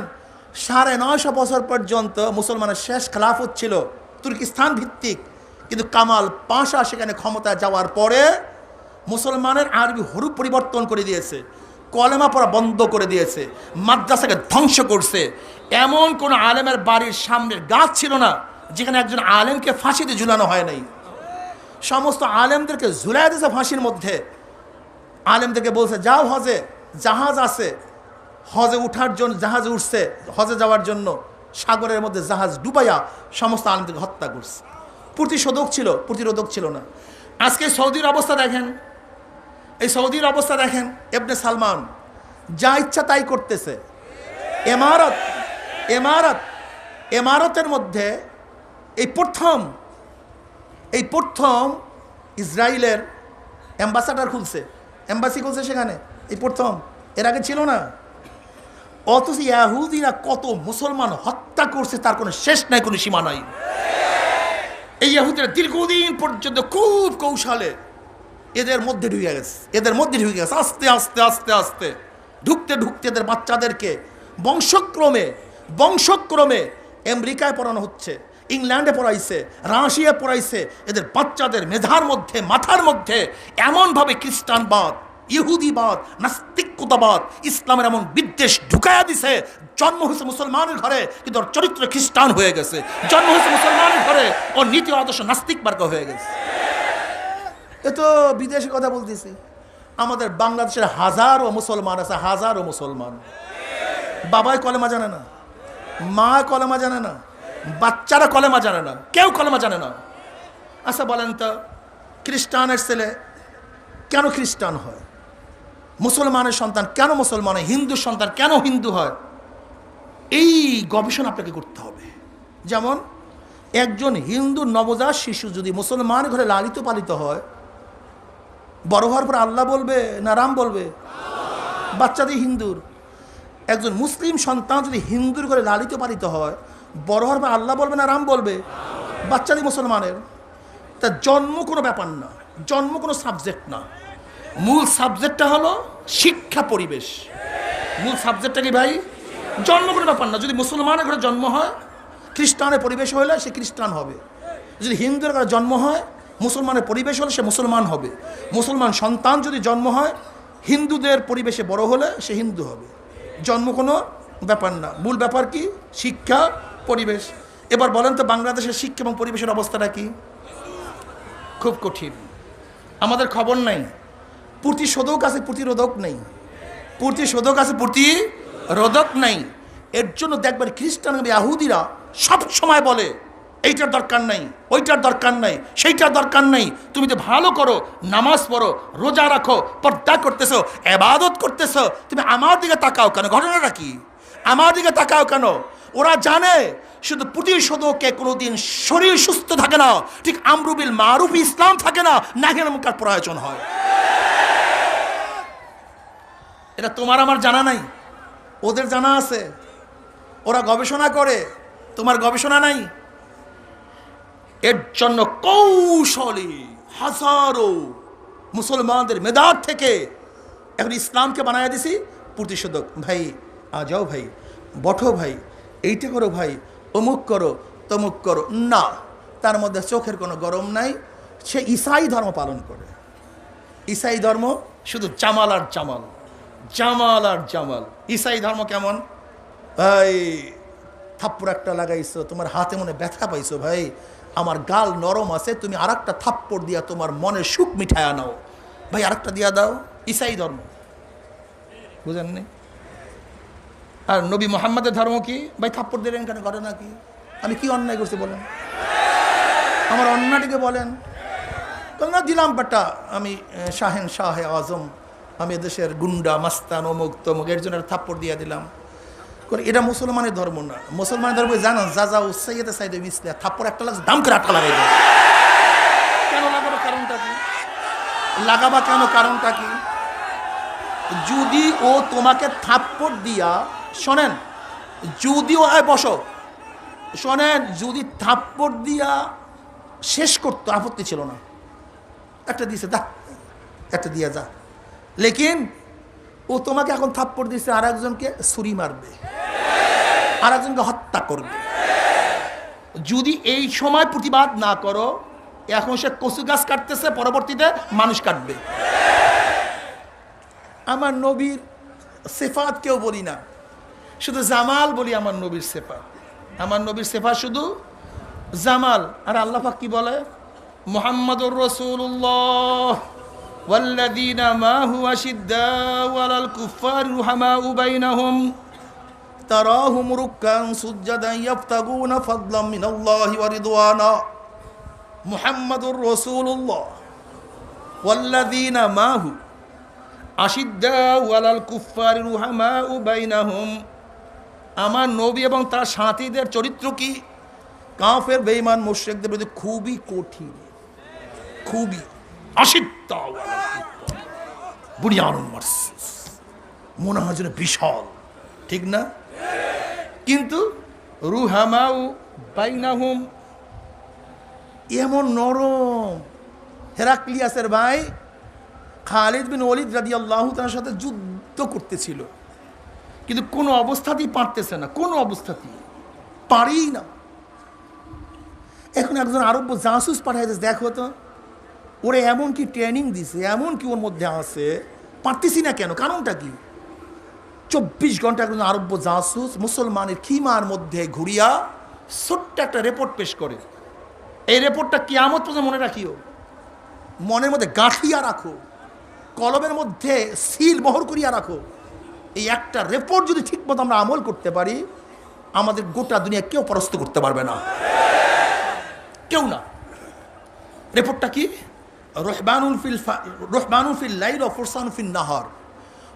950 বছর পর্যন্ত মুসলমানের শেষ খেলাফত ছিল তুর্কিস্তান ভিত্তিক। কিন্তু কামাল পাশা সেখানে ক্ষমতায় যাওয়ার পরে মুসলমানের আরবি হরুপ পরিবর্তন করে দিয়েছে, কলেমা পড়া বন্ধ করে দিয়েছে, মাদ্রাসাকে ধ্বংস করছে। এমন কোন আলেমের বাড়ির সামনের গাছ ছিল না যেখানে একজন আলেমকে ফাঁসিতে ঝুলানো হয় নাই। সমস্ত আলেমদেরকে ঝুলাই দিয়েছে ফাঁসির মধ্যে। আলেমদেরকে বলছে যাও হজে, জাহাজ আছে, হজে উঠার জন্য জাহাজে উঠছে, হজে যাওয়ার জন্য সাগরের মধ্যে জাহাজ ডুবাইয়া সমস্ত আলেমদেরকে হত্যা করছে। প্রতিশোধক ছিল, প্রতিরোধক ছিল না। আজকে সৌদির অবস্থা দেখেন, এই সৌদির অবস্থা দেখেন। ইবনে সালমান যা ইচ্ছা তাই করতেছে। এমারতের মধ্যে এই প্রথম ইসরায়েলের অ্যাম্বাসাডার খুলছে, এম্বাসি খুলছে সেখানে, এই প্রথম, এর আগে ছিল না। অথচ ইহুদিরা কত মুসলমান হত্যা করছে তার কোনো শেষ নাই, কোনো সীমা নাই। এই ইহুদিরা দীর্ঘদিন পর্যন্ত খুব কৌশলে এদের মধ্যে ঢুকে গেছে, আস্তে আস্তে আস্তে আস্তে ঢুকতে ঢুকতে এদের বাচ্চাদেরকে বংশক্রমে আমেরিকায় পড়ানো হচ্ছে, ইংল্যান্ডে পড়াইছে, রাশিয়া পড়াইছে। এদের বাচ্চাদের মেধার মধ্যে, মাথার মধ্যে এমনভাবে খ্রিস্টানবাদ, ইহুদিবাদ, নাস্তিকতাবাদ, ইসলামের এমন বিদ্বেষ ঢুকাইয়া দিছে। জন্ম হয়েছে মুসলমানের ঘরে কিন্তু ওর চরিত্র খ্রিস্টান হয়ে গেছে। জন্ম হয়েছে মুসলমানের ঘরে, ওর নীতি আদর্শ নাস্তিক মার্কা হয়ে গেছে। এ তো বিদেশে কথা বলতেছি। আমাদের বাংলাদেশের হাজারো মুসলমান আছে, হাজারো মুসলমান। বাবাই কলেমা জানে না, মা কলেমা জানে না, বাচ্চারা কলেমা জানে না, কেউ কলেমা জানে না। আচ্ছা বলেন তো, খ্রিস্টানের ছেলে কেন খ্রিস্টান হয়? মুসলমানের সন্তান কেন মুসলমান হয়? হিন্দুর সন্তান কেন হিন্দু হয়? এই গবেষণা আপনাকে করতে হবে। যেমন একজন হিন্দু নবজাত শিশু যদি মুসলমান ঘরে লালিত পালিত হয়, বড় হওয়ার পর আল্লাহ বলবে না রাম বলবে? বাচ্চাদের হিন্দুর। একজন মুসলিম সন্তান যদি হিন্দুর ঘরে লালিত পালিত হয়, বড় হওয়ার পর আল্লাহ বলবে না রাম বলবে? বাচ্চাদের মুসলমানের। তা জন্ম কোনো ব্যাপার না, জন্ম কোনো সাবজেক্ট না। মূল সাবজেক্টটা হলো শিক্ষা, পরিবেশ। মূল সাবজেক্টটা কি ভাই? জন্ম কোনো ব্যাপার না। যদি মুসলমানের ঘরে জন্ম হয়, খ্রিস্টানের পরিবেশ হলে সে খ্রিস্টান হবে। যদি হিন্দুর ঘরে জন্ম হয়, মুসলমানের পরিবেশ হলে সে মুসলমান হবে। মুসলমান সন্তান যদি জন্ম হয়, হিন্দুদের পরিবেশে বড় হলে সে হিন্দু হবে। জন্ম কোনো ব্যাপার না, মূল ব্যাপার কি? শিক্ষা, পরিবেশ। এবার বলেন তো বাংলাদেশের শিক্ষা এবং পরিবেশের অবস্থাটা কি? খুব কঠিন। আমাদের খবর নাই। প্রতিশোধক আছে, প্রতিরোধক নেই। প্রতিশোধক আছে, প্রতিরোধক নেই। এর জন্য দেখবেন খ্রিস্টান ইহুদিরা সব সময় বলে এইটার দরকার নাই, ওইটার দরকার নাই, সেইটার দরকার নাই। তুমি তো ভালো করো, নামাজ পড়ো, রোজা রাখো, পর্দা করতেছো, ইবাদত করতেছো, তুমি আমার দিকে তাকাও কেন? ঘটনাটা কি? আমার দিকে তাকাও কেন? ওরা জানে শুধু প্রতিশোধকে কোনোদিন শরীর সুস্থ থাকে না, ঠিক আমরু বিল মারুফ ইসলাম থাকে না, নাহিয়ানিল মুনকার প্রয়োজন হয়। এটা তোমার আমার জানা নাই, ওদের জানা আছে। ওরা গবেষণা করে, তোমার গবেষণা নাই। এর জন্য কৌশলী হাজারো মুসলমানদের মেধার থেকে এখন ইসলামকে বানায় দিছি প্রতিশোধক। ভাই আ যাও, ভাই বঠো, ভাই এইটা করো, ভাই অমুক করো, তমুক করো। না, তার মধ্যে চোখের কোনো গরম নাই। সে ঈসাই ধর্ম পালন করে। ঈসাই ধর্ম শুধু জামাল আর জামাল, জামাল আর জামাল। ঈসাই ধর্ম কেমন? ভাই থাপ্পড় একটা লাগাইছো, তোমার হাতে মনে ব্যথা পাইছো, ভাই আমার গাল নরম আছে, তুমি আর একটা থাপ্পড় দিয়া তোমার মনের সুখ মিঠায়া নাও, ভাই আর একটা দিয়া দাও। ঈসাই ধর্ম, বুঝেননি? আর নবী মোহাম্মদের ধর্ম কি? ভাই থাপ্পড় দিলেন কেন? ঘটনা কি? আমি কি অন্যায় করছি বলেন? আমার অন্যটিকে বলেন। না দিলাম বাটা, আমি শাহেন শাহে আজম, আমি এদেশের গুন্ডা মাস্তান অমুক তমুক, এর জন্য থাপ্পড় দিয়ে দিলাম। এটা মুসলমানের ধর্ম না। মুসলমানের ধর্ম জানো, যা যা উৎসাহিতে চাইতে মিসলে থাপ্পড় একটা লাগছে, দাম করে আটটা লাগাই দেয়। কেন লাগাবো? কারণটা কি? লাগাবা কেন? কারণটা কি? যদি ও তোমাকে থাপ্পড় দিয়া, শোনেন, যদিও বসো, শোনেন, যদি থাপ্পড় দিয়া শেষ করতো আপত্তি ছিল না। একটা দিয়েছে, দা একটা দিয়া যা। লেকিন ও তোমাকে এখন থাপ্পড় দিচ্ছে, আর একজনকে ছুরি মারবে, আর একজনকে হত্যা করবে। যদি এই সময় প্রতিবাদ না করো, এখন সে কচু গাছ কাটতেছে, পরবর্তীতে মানুষ কাটবে। আমার নবীর সেফাত কেউ বলি না, শুধু জামাল বলি। আমার নবীর সেফাত, আমার নবীর সেফাত শুধু জামাল। আর আল্লাহ পাক কি বলে? মুহাম্মাদুর রাসূলুল্লাহ ওয়াল্লাযীনা মাহু আশিদ্দাউ আলাল কুফফারি রুহামাউ বাইনাহুম তারাহুম রুক্কান সুজ্জাদান ইয়াফতাগুনা ফাদলাম মিনাল্লাহি ওয়া রিদওয়ানা। মুহাম্মাদুর রাসূলুল্লাহ ওয়াল্লাযীনা মাহু আশিদ্দাউ আলাল কুফফারি রুহামাউ বাইনাহুম। আমার নবী এবং তার সাথীদের চরিত্র কি? কাফের বেঈমান মুশরিকদের বিরুদ্ধে খুবই কঠিন, খুবই আশিদ্দাউ আলাল কুফফার বুনিয়ানুল মারসুস। মনে হয় যেন বিশাল, ঠিক না? কিন্তু রুহামাউ বাইনাহুম এমন নরম। হেরাক্লিয়াসের ভাই খালিদ বিন ওয়ালিদ রাদিয়াল্লাহু তাআলার সাথে যুদ্ধ করতেছিল, কিন্তু কোনো অবস্থাতেই পারতেছে না, কোনো অবস্থাতেই পারেই না। এখন একজন আরব্য জাসুস পাঠাইতে, দেখো তো ওরে এমন কি ট্রেনিং দিছে, এমন কি ওর মধ্যে আছে, পারতেছি না কেন? কারণটা কি? 24 ঘন্টা একজন আরব্য জাসুস মুসলমানের খিমার মধ্যে ঘুরিয়া ছোট্ট একটা রিপোর্ট পেশ করে। এই রিপোর্টটা কিয়ামত পর্যন্ত মনে রাখিও, মনের মধ্যে গাঁথিয়া রাখো। কলমের মধ্যে সিল মোহর করিয়া রাখো। এই একটা রিপোর্ট যদি ঠিক মতো আমরা আমল করতে পারি, আমাদের গোটা দুনিয়া কেউ পরাস্ত করতে পারবে না, কেউ না। রিপোর্টটা কি? রহমানুল ফিল লাইল ওয়া ফুরসানুন ফিন নাহার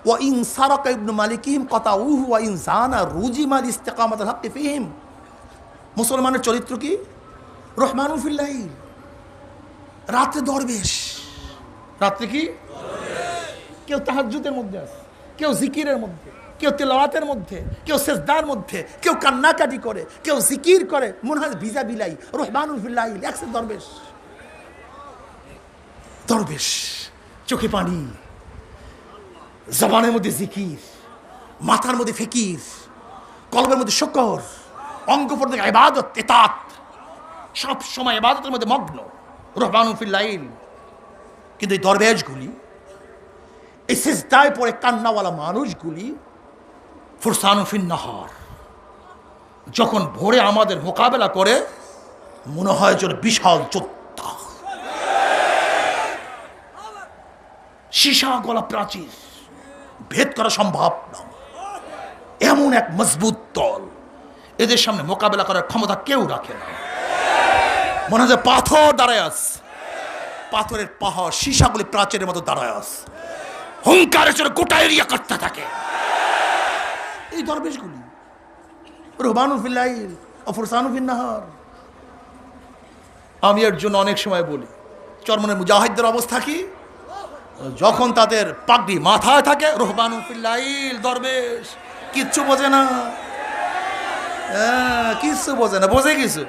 ওয়া ইন সারাকা ইবনু মালিকিহিম কাতাউহু ওয়া ইন জানা রুজিমাল ইস্তিকামাতুল হাক্কি ফিহিম। মুসলমানের চরিত্র কি? রহমানুল ফিল লাইল, রাত্রে দরবেশ। রাত্রে কি? কেউ তাহাজ্জুদের মধ্যে আছে, কেউ জিকিরের মধ্যে, কেউ তেলাওয়াতের মধ্যে, কেউ সেজদার মধ্যে, কেউ কান্নাকাটি করে, কেউ জিকির করে, মনে হয় ভিজা বিলাই। রহমানুল ফিল লাইল, একসে দরবেশ। দরবেশ, চোখে পানি, জবানের মধ্যে জিকির, মাথার মধ্যে ফিকির, কলবের মধ্যে শুকর, অঙ্গ প্রত্যঙ্গে ইবাদত, ইতাত, সব সময় ইবাদতের মধ্যে মগ্ন। রহমানুল ফিল লাইল। কিন্তু এই দরবেশগুলি, এই সিজদায় পড়ে কান্নাওয়ালা মানুষগুলি ফুরসানুন ফিন নাহার, যখন ভোরে আমাদের মোকাবেলা করে মনে হয় যেন বিশাল যোদ্ধা, সীসা গলা প্রাচীর ভেদ করা সম্ভব না, এমন এক মজবুত দল। এদের সামনে মোকাবেলা করার ক্ষমতা কেউ রাখে না। মনে হয় পাথর দাঁড়ায় আছে, পাথরের পাহাড়, সীসাগুলি প্রাচীরের মতো দাঁড়ায় আছে, হুঙ্কারের জন্য গোটা এরিয়া করতে থাকে। এই দরবেশগুলি রহমানুল ফিল লাইল ওয়া ফুরসানুন ফিন নাহার। আমি এর জন্য অনেক সময় বলি, চরমনের মুজাহিদদের অবস্থা কি? যখন তাদের পাগড়ি মাথায় থাকে, রহমানুল ফিল লাইল, দরবেশ, কিচ্ছু বোঝে না, কিচ্ছু বোঝে না, বোঝে কিছু।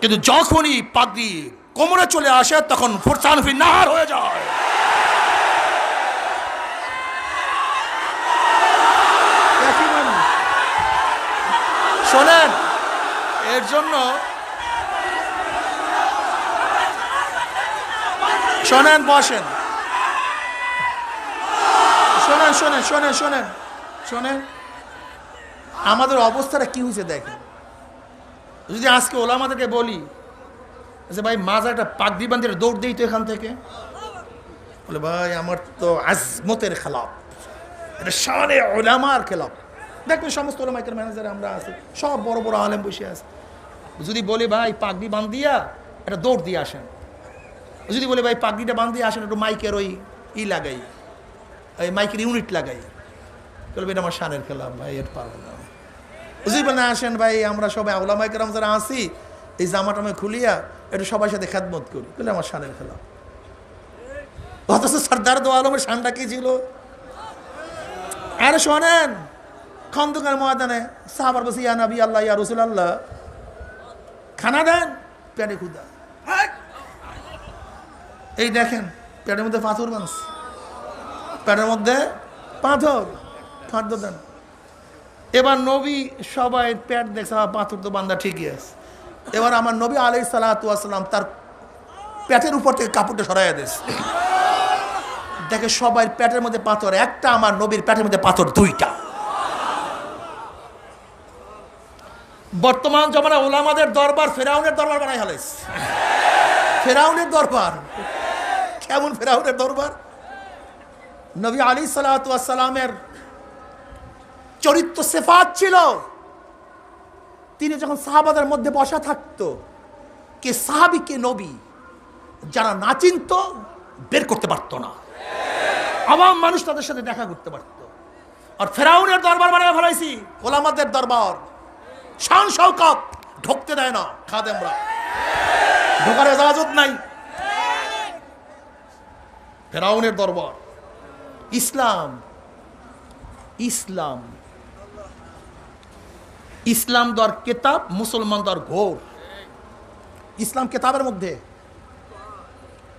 কিন্তু যখনই পাগড়ি কোমরে চলে আসে, তখন ফুরসানুন ফিন নাহার হয়ে যায়। শোনেন, এর জন্য শোনেন, বসেন, শোনেন শোনেন শোনেন শোনেন শোনেন আমাদের অবস্থাটা কি হয়েছে দেখেন। যদি আজকে ওলামাদেরকে বলি যে ভাই মাঝে একটা পাগড়ি বান্ধিয়ে দৌড় দিই তো এখান থেকে, বলে ভাই আমার তো আজমতের খেলাফ, এটা শানে ওলামার খেলাফ। দেখবেন সমস্ত ওলামাইকের ম্যানেজারে আমরা আছি, সব বড় বড় আলেম বসে আছে। যদি বলি ভাই পাগড়ি বান্ধিয়া একটা দৌড় দিয়ে আসেন, যদি বলি ভাই পাগড়িটা বান্ধিয়ে আসেন, একটু মাইকের ওই লাগাই, ওই মাইকের ইউনিট লাগাই, বলবে এটা আমার শানের খেলাফ, ভাই এর পারবো না। যদি বলে না আসেন ভাই আমরা সবাই ওলামাইকের যারা আসি, এই জামাটা আমি খুলিয়া একটু সবার সাথে খেদমত করি, বলে আমার শানের খেলাফ। অথচ সরদার দো আলমের শানটা কি ছিল? আরে শোনেন, খন্দকার ময়দানে সাহাবার বসে ইয়া নবী আল্লাহ, ইয়া রাসূল আল্লাহ, খানা দেন, পেটে ক্ষুধা। এই দেখেন পেটের মধ্যে পাথর বানছে, পেটের মধ্যে পাথর, খাদ্য দেন। এবার নবী সবাই পেট দেখছে, পাথর তো বান্ধা ঠিকই আছে। এবার আমার নবী আলাইহিস সালাতু ওয়াস সালাম তার পেটের উপর থেকে কাপড়টা সরাইয়া দিয়েছে, দেখে সবাই পেটের মধ্যে পাথর একটা, আমার নবীর পেটের মধ্যে পাথর দুইটা। বর্তমান জমানা ওলামাদের দরবার ফেরাউনের দরবার বানাই হালাইছে। ফেরাউনের দরবার কেমন? ফেরাউনের দরবার। নবী আলাইহিস সালাতু ওয়াস সালামের চরিত্র সিফাত ছিল, তিনি যখন সাহাবাদের মধ্যে বসা থাকতো, কে সাহাবী কে নবী যারা না চিনত বের করতে পারতো না, আওয়াম মানুষ তাদের সাথে দেখা করতে পারত। আর ফেরাউনের দরবার বানায় ফেলাইছি, ওলামাদের দরবার, শান শওকত ঢুকতে দেয় না, খাদেমরা ঢোকার ইজাজত নাই। ফেরাউনের দরবার। ইসলাম, ইসলাম, ইসলাম দর কেতাব, মুসলমান দর ঘোর। ইসলাম কেতাবের মধ্যে,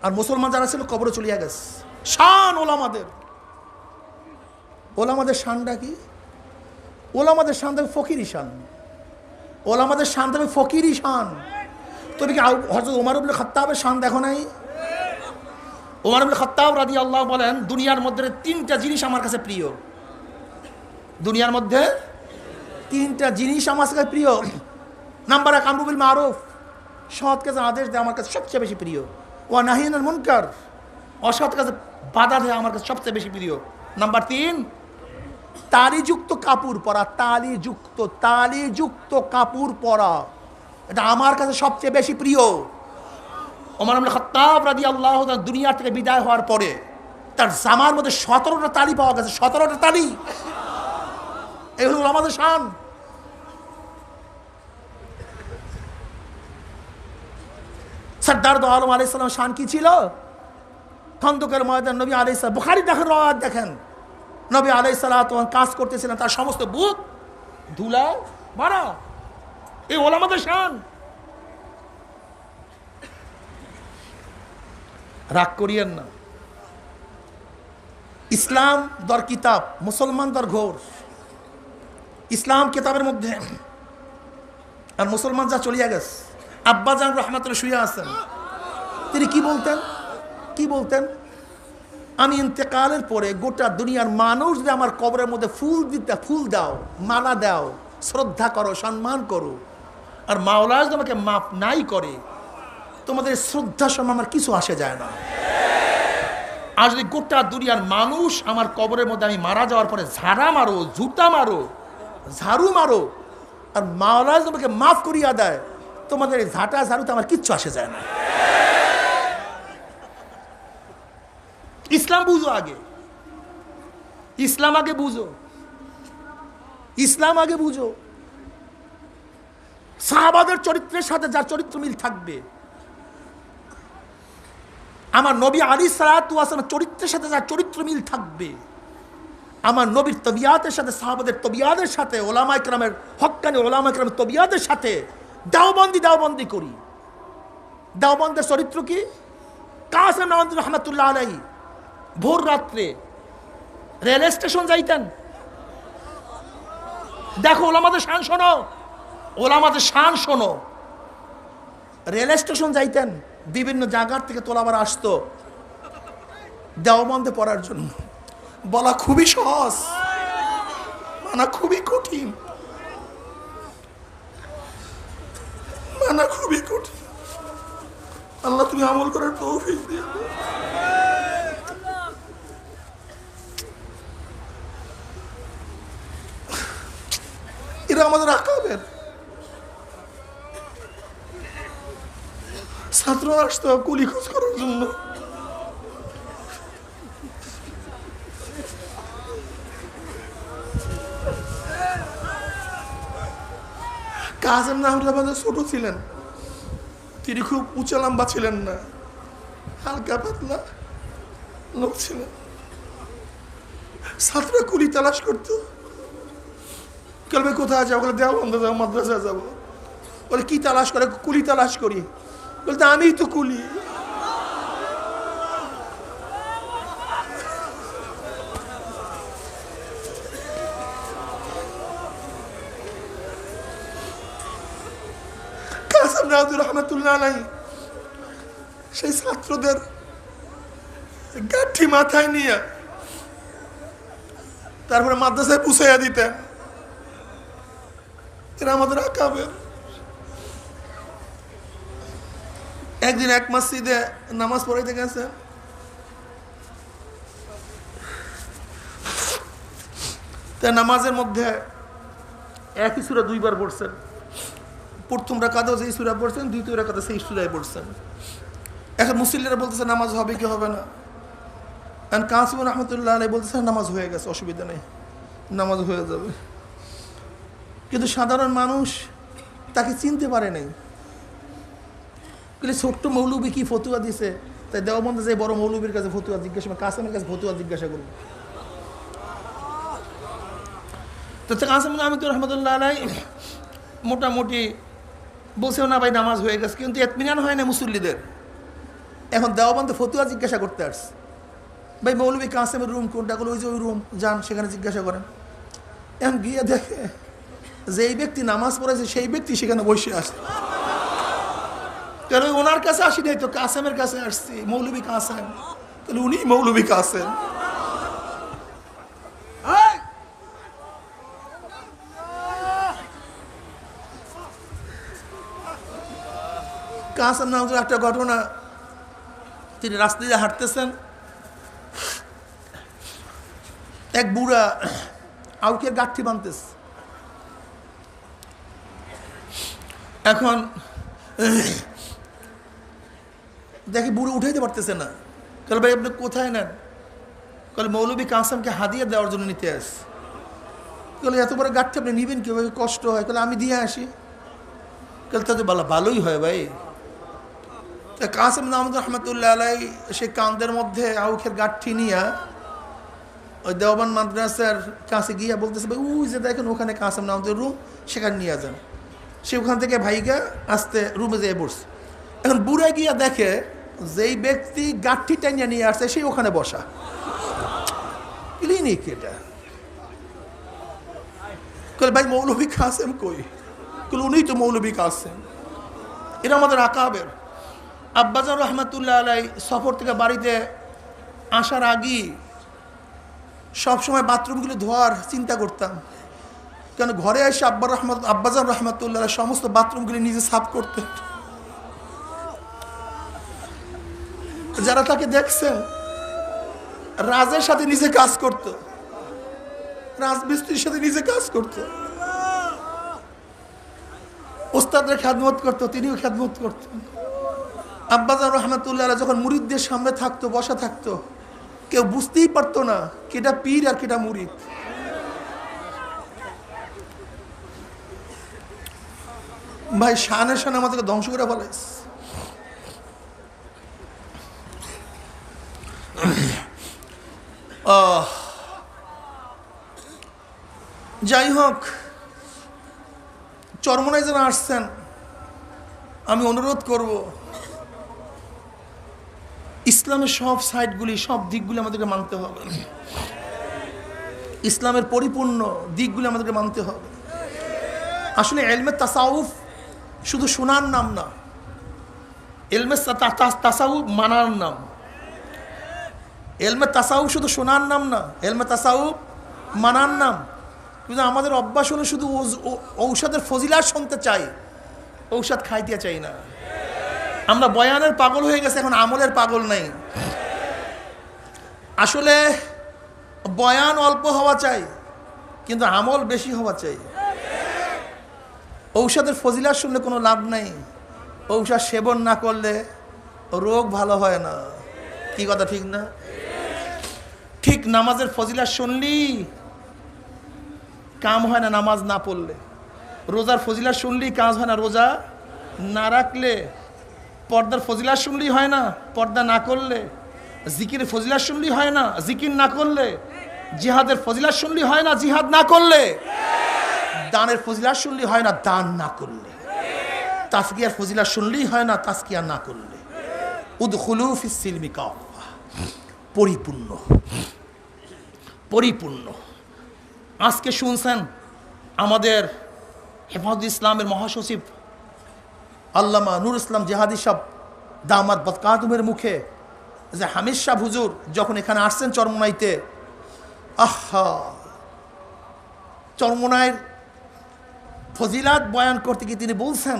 আর মুসলমান যারা ছিল কবরে চলিয়া গেছে। শান ওলামাদের, ওলামাদের শানটা কি? ওলামাদের শান দেবে ফকিরি শান, ওলামাদের শান দেবে ফকিরি শান। তুমি কি হযরত ওমর ইবনে খাত্তাবের শান দেখো নাই? ওমর ইবনে খাত্তাব রাদিয়াল্লাহু বলেন, দুনিয়ার মধ্যে তিনটা জিনিস আমার কাছে প্রিয়, দুনিয়ার মধ্যে তিনটা জিনিস আমার কাছে প্রিয়। নাম্বার 1 আমরু বিল মারুফ, সৎ কাজের আদেশ দেয় আমার কাছে সবচেয়ে বেশি প্রিয়। ওয়া নাহি আনিল মুনকার, অসৎ কাজে বাধা দেওয়া আমার কাছে সবচেয়ে বেশি প্রিয়। নাম্বার 3, তালিযুক্ত কাপড় পরা। তালিযুক্ত কাপড় পরা, এটা আমার কাছে সবচেয়ে বেশি প্রিয়। ওমর ইবনে খাত্তাব রাদিয়াল্লাহু তাআলা দুনিয়া থেকে বিদায় হওয়ার পরে তার জামার মধ্যে 17টা তালি পাওয়া গেছে। 17টা তালি। এই হলো আমাদের শান। সরদার দো আলম আলাইহিস সালাম শান কি ছিল? খন্দকের ময়দান নবী আলাইহিস সালাম, বুখারী দেখেন, রাওয়াত দেখেন, নবী আলাইহিস সালাতু ওয়াস কাজ করতেছিলেন, তার সমস্ত বুক ধুলায় ভরা। এই হলো আমাদের শান। রাগ করিয়েন না। ইসলাম দর কিতাব, মুসলমান দর ঘোর। ইসলাম কিতাবের মধ্যে, আর মুসলমান যা চলিয়া গেছে। আব্বাজান রহমাতুল্লাহ শুয়ে আছেন, তিনি কি বলতেন? আমি ইন্তেকালের পরে গোটা দুনিয়ার মানুষ যদি আমার কবরের মধ্যে ফুল দাও, মালা দাও, শ্রদ্ধা করো, সম্মান করো, আর মাওলা যদি আমাকে মাফ নাই করে, তোমাদের শ্রদ্ধা সম্মান আমার কিছু আসে যায় না। আর যদি গোটা দুনিয়ার মানুষ আমার কবরের মধ্যে আমি মারা যাওয়ার পরে ঝাড়া মারো, জুতা মারো, ঝাড়ু মারো, আর মাওলা যদি আমাকে মাফ করিয়া দেয়, তোমাদের এই ঝাঁটা ঝাড়ুতে আমার কিচ্ছু আসে যায় না। ইসলাম বুঝো আগে, ইসলাম আগে বুঝো, ইসলাম আগে বুঝো। সাহাবাদের চরিত্রের সাথে যার চরিত্র মিল থাকবে, আমার নবী আলাইহিস সালাতু ওয়াস সালামের চরিত্রের সাথে যার চরিত্র মিল থাকবে, আমার নবীর তবিয়াতের সাথে, সাহাবাদের তবিয়াতের সাথে, ওলামায়ে কেরামের, হক্কানি ওলামায়ে কেরামের তবিয়াতের সাথে দেওবন্দি করি। দেওবন্দের চরিত্র কি? কাসেম নওয়াজুদ্দিন রহমাতুল্লাহ আলাইহি ভোর রাত্রে রেল স্টেশন যাইতেন। দেখো ওলামাদের শান শোনো, ওলামাদের শান শোনো। রেল স্টেশন যাইতেন, বিভিন্ন জায়গার থেকে তোলাবার আসতো দেওবন্দে পড়ার জন্য। বলা খুবই সহজ, মানা খুবই কঠিন, মানা খুবই কঠিন। আল্লাহ তুমি আমল করার তৌফিক দিও। এরা আমাদের আকাবের ছাত্র আসতো কুলি খোঁজ করার জন্য। কাসেম নাহরুল্লাহ ছোট ছিলেন, তিনি খুব উঁচা লম্বা ছিলেন না, হালকা পাতলা লোক ছিলেন। ছাত্ররা কুলি তালাশ করতো। বলবে কোথায় যাবো? বলে দেওবন্দ যাবো, মাদ্রাসা যাবো। বলে কি তালাশ করে? কুলি তালাশ করি। বলতে আমিই তো কুলি। কাসেম নাওয়াজুদ্দিন রহমাতুল্লাহ আলাইহি সেই ছাত্রদের গাঠি মাথায় নিয়ে তারপরে মাদ্রাসায় পুষাইয়া দিতেন। এরা আমাদের আকাবের। একদিন এক মসজিদে নামাজ পড়াইতে গেছে, তা নামাজের মধ্যে একই সূরা দুইবার পড়ছেন। প্রথম রাকাতেও যেই সূরা পড়ছেন, দ্বিতীয় রাকাতে সেই সূরাই পড়ছেন। এখন মুসল্লিরা বলতেছে নামাজ হবে কি হবে না। কাসিম রহমতুল্লাহ আলাইহি বলতেছে নামাজ হয়ে গেছে, অসুবিধা নেই, নামাজ হয়ে যাবে। কিন্তু সাধারণ মানুষ তাকে চিনতে পারে নাই। ছোট্ট মৌলবী কি ফতুয়া দিছে, তাই দেওবন্দে যে বড় মৌলবীর কাছে ফতুয়া জিজ্ঞাসা, কাসেমের কাছে ফতুয়া জিজ্ঞাসা করুন। তো কাসেম রহমতুল্লাহ আলাইহি মোটামুটি বলছেও না ভাই নামাজ হয়ে গেছে, কিন্তু ইতমিনান হয় না মুসল্লিদের। এখন দেওবন্দে ফতুয়া জিজ্ঞাসা করতে আসছে, ভাই মৌলবী কাসেমের রুম কোনটা? বলে ওই যে ওই রুম, যান সেখানে জিজ্ঞাসা করেন। এখন গিয়ে দেখে যেই ব্যক্তি নামাজ পড়েছে সেই ব্যক্তি সেখানে বসে আসছে। তাহলে ওনার কাছে আসি নাই তো, কাসেমের কাছে আসছি, মৌলবী কাসেম, তাহলে উনি মৌলবী কাসেম। কাসেম নামে একটা ঘটনা, তিনি রাস্তা দিয়ে হাঁটতেছেন, এক বুড়া আউকের গাঠি বানতেছে। এখন দেখি বুড়ো উঠাইতে পারতেছে না। কাল ভাই আপনি কোথায় নেন? কাল মৌলভী কাসেমকে হাদিয়া দেওয়ার জন্য নিতে আস। কাল এত বড় গাঠি আপনি নিবেন কি? ভাই কষ্ট হয়। কাল আমি দিয়ে আসি। কাল তাতে ভালোই হয় ভাই। কাসেম নামদ রহমতুল্লাহ আলাই সে কান্দের মধ্যে আউখের গাঠি নিয়ে ওই দেওবান মাদ্রাসার কাছে গিয়া বলতেছে, ভাই ওই যে দেখেন ওখানে কাসেম নামদের রুম, সেখানে নিয়ে যান। সে ওখান থেকে ভাইগা আসতে রুমে যেয়ে বসছে। এখন বুড়া গিয়া দেখে যেই ব্যক্তি গাঠি টাইনিয়া নিয়ে আসছে সেই ওখানে বসা। ক্লিনিক এটা। ভাই মৌলভী কাসেম কই? উনি তো মৌলভী কাসেম। এটা আমাদের আকাবের। আব্বাজান রহমতুল্লাহ আলাই সফর থেকে বাড়িতে আসার আগেই সবসময় বাথরুমগুলো ধোয়ার চিন্তা করতাম, কেন ঘরে এসে আব্বাজান রহমতুল্লাহ সমস্ত বাথরুমগুলি নিজে সাফ করতেন। যারা তাকে দেখছেন রাজের সাথে নিজে কাজ করত, রাজমিস্ত্রির সাথে নিজে কাজ করত, ওস্তাদের খেদমত করত, তিনিও খেদমত করতেন। আব্বাজান রহমতুল্লাহ যখন মুরিদদের সামনে থাকতো, বসা থাকতো, কেউ বুঝতেই পারতো না কেটা পীর আর কেটা মুরিদ। ভাই শানে শানে আমাদেরকে ধ্বংস করে ফেলাইছে। যাই হোক, চরমনায় যারা আসছেন আমি অনুরোধ করব, ইসলামের সব সাইডগুলি, সব দিকগুলি আমাদেরকে মানতে হবে। ইসলামের পরিপূর্ণ দিকগুলি আমাদেরকে মানতে হবে। আসলে ইলমে তাসাউফ শুধু শোনার নাম না, ইলমে তাসাউফ মানার নাম। ইলমে তাসাউফ শুধু শোনার নাম না, ইলমে তাসাউফ মানার নাম। কিন্তু আমাদের অভ্যাস হলো শুধু ঔষধের ফজিলাত শুনতে চাই, ঔষধ খাইতে চাই না। আমরা বয়ানের পাগল হয়ে গেছে, এখন আমলের পাগল নাই। আসলে বয়ান অল্প হওয়া চাই, কিন্তু আমল বেশি হওয়া চাই। ঔষধের ফজিলাত শুনলে কোনো লাভ নাই। ঔষধ সেবন না করলে রোগ ভালো হয় না। কি কথা ঠিক না? ঠিক নামাজের ফজিলাত শুনলি কাম হয় না নামাজ না পড়লে। রোজার ফজিলাত শুনলি কাজ হয় না রোজা না রাখলে। পর্দার ফজিলাত শুনলি হয় না পর্দা না করলে। জিকিরের ফজিলাত শুনলি হয় না জিকির না করলে। জিহাদের ফজিলাত শুনলি হয় না জিহাদ না করলে। দানের ফজিলাত শুনলি হয় না দান না করলে। তাজকিয়ার ফজিলাত শুনলি হয় না তাজকিয়া না করলে। উদখুলু ফিস সিলমি কাফা, পরিপূর্ণ পরিপূর্ণ। আজকে শুনছেন আমাদের হেফাজত ইসলামের মহাসচিব আল্লামা নূর ইসলাম জেহাদি সাহেব দামাত বরকাতুমের মুখে যে হামিদ সাহেব হুজুর যখন এখানে আসছেন চরমনাইতে, আহা, চরমনাইয়ের ফজিলাত বয়ান করতে গিয়ে তিনি বলছেন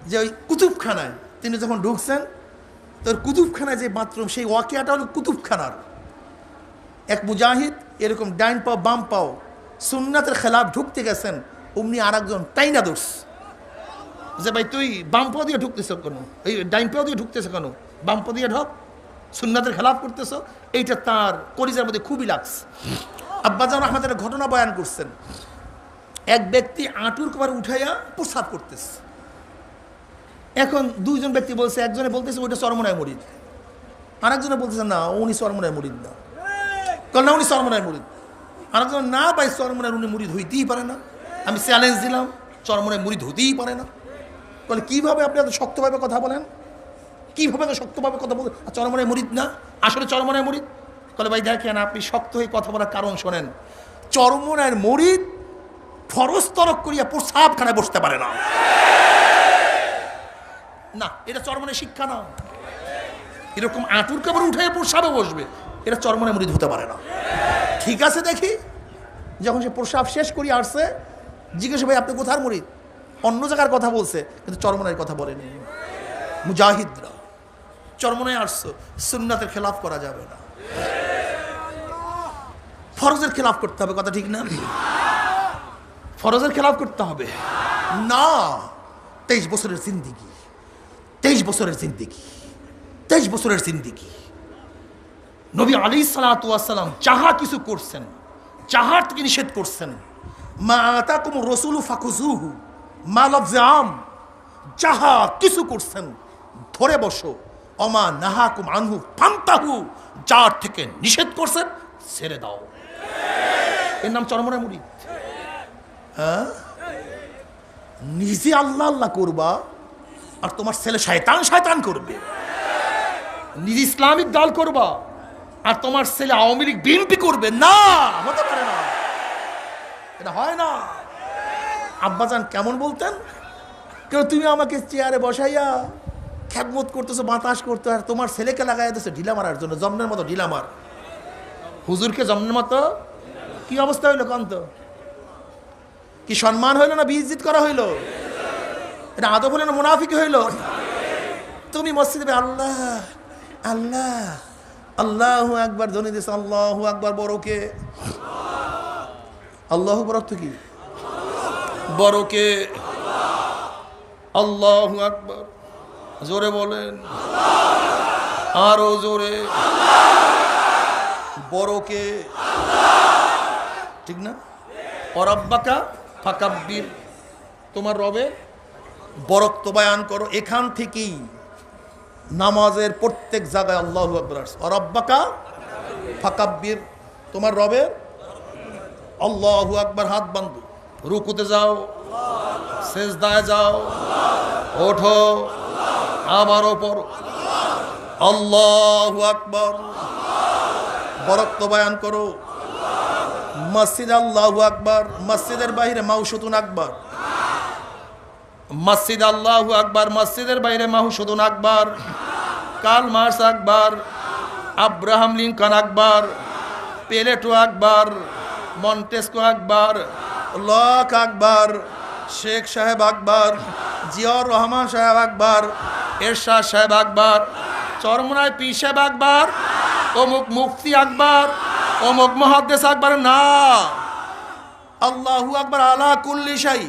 যে ওই কুতুবখানায় তিনি যখন ঢুকছেন, তোর কুতুবখানায় যে বাথরুম, সেই ওয়াকিয়াটা হলো কুতুবখানার। এক মুজাহিদ এরকম ডাইন পাও বাম পাও সুন্নাতের খেলাফ ঢুকতে গেছেন, অমনি আর একজন টাইনা দোষ যে ভাই তুই বাম পাও দিয়ে ঢুকতেছ কেন, এই ডাইন পাও দিয়ে ঢুকতেছ কেন, বাম পাও দিয়ে ঢোক, সুন্নাতের খেলাফ করতেছ। এইটা তার কলিজার মধ্যে খুবই লাগছে। আব্বাজান আহমদের ঘটনা বয়ান করছেন, এক ব্যক্তি আঁটুর কভার উঠাইয়া প্রস্রাব করতেছে। এখন দুইজন ব্যক্তি বলছে, একজনে বলতেছে ওইটা চরমনায় মুরিদ, আরেকজনে বলতেছে না উনি চরমনায় মুরিদ না, কারণ না উনি চরমনায় মুরিদ। আরেকজন না ভাই চরমনায় উনি মুরিদ হইতেই পারে না, আমি চ্যালেঞ্জ দিলাম চরমনায় মুরিদ হইতেই পারে না। বলে কীভাবে আপনি এত শক্তভাবে কথা বলেন, কীভাবে এত শক্তভাবে কথা বলেন, চরমনায় মুরিদ না, আসলে চরমনায় মুরিদ। বলে ভাই দেখেন আপনি শক্ত হয়ে কথা বলার কারণ শোনেন, চরমনায়ের মুরিদ ফরজ তরক করিয়া প্রস্রাবখানায় বসতে পারে না। না, এটা চরমনায় শিক্ষা না। এরকম আঁটুর কাপড় উঠে প্রস্রাবে বসবে, এটা চরমনায় মুরিদ হতে পারে না। ঠিক আছে, দেখি যখন সে প্রস্রাব শেষ করিয়া আসছে, জিজ্ঞেস ভাই আপনি কোথার মুরিদ? অন্য জায়গার কথা বলছে, কিন্তু চরমনায়ের কথা বলেনি। মুজাহিদরা চরমনায় আসছো, সুন্নাতের খেলাফ করা যাবে না। ফরজের খেলাফ করতে হবে, কথা ঠিক না? ফরজের খেলাফ করতে হবে না। 23 বছরের জিন্দিগি, 23 বছরের জিন্দিগি, 23 বছরের জিন্দিগি। নবী আলাইহিসসালাতু ওয়াসসালাম যাহা কিছু করছেন, যাহার থেকে নিষেধ করছেন, মা আতাকুম রাসূলু ফাকুযুহু, মা লফযে আম, যাহা কিছু করছেন ধরে বসো, অমা নাহাকুম আনহু ফান্তাহু, যার থেকে নিষেধ করছেন ছেড়ে দাও। এর নাম চরমনায় মুরিদ। হ্যাঁ, নিজে আল্লাহ আল্লাহ করবা আর তোমার ছেলে শয়তান শয়তান করবে। নিজে ইসলামিক দল করবা আর তোমার ছেলে আওয়ামী লীগ বিএনপি করবে না, হতে পারে না, এটা হয় না। আব্বাজান কেমন বলতেন, কেউ তুমি আমাকে চেয়ারে বসাইয়া খেদমত করতেছো, বাতাস করতে, আর তোমার ছেলেকে লাগাই দিতেছো ঢিলা মারার জন্য, জমনের মতো ঢিলা মার। হুজুরকে জমনের মতো কি অবস্থা হইলো কান্ত? কি সম্মান হইল না বিইজ্জত করা হইল? এটা আদব হইল না মুনাফিক হইল? তুমি মসজিদে আল্লাহ আল্লাহ আল্লাহু আকবার ধ্বনি দিস, আল্লাহু আকবার বড়কে, আল্লাহু বড় তো কি বড়কে, আল্লাহু আকবার জোরে বলেন, আরো জোরে, বড়কে, ঠিক না? অরাব্বাকা ফাকাব্বির, তোমার রবে বরত্ব বয়ান করো। এখান থেকেই নামাজের প্রত্যেক জায়গায় আল্লাহু আকবার আসছে, অরাব্বাকা ফাকাব্বির, তোমার রবের আল্লাহু আকবার। হাত বান্ধো, রুকুতে যাও, সেজদায় যাও, ওঠো, আবারও পড়ো আল্লাহু আকবার, বরত্ব বয়ান করো। মসজিদ আল্লাহু আকবার, মসজিদের বাইরে মাউশুতুন আকবার, মসজিদ আল্লাহু আকবার, মসজিদের বাইরে মাউশুতুন আকবার, কার্ল মার্কস আকবার, আব্রাহাম লিঙ্কন আকবার, পেলেটো আকবার, মন্টেস্কো আকবার, লক আকবার, শেখ সাহেব আকবার, জিয়াউর রহমান সাহেব আকবার, এরশাদ সাহেব আকবার, চরমনায় পীর সাহেব আকবার, অমুক মুফতি আকবার, অমুক মুহাদ্দিস আকবার না, আল্লাহু আকবার আলা কুল্লি শাই।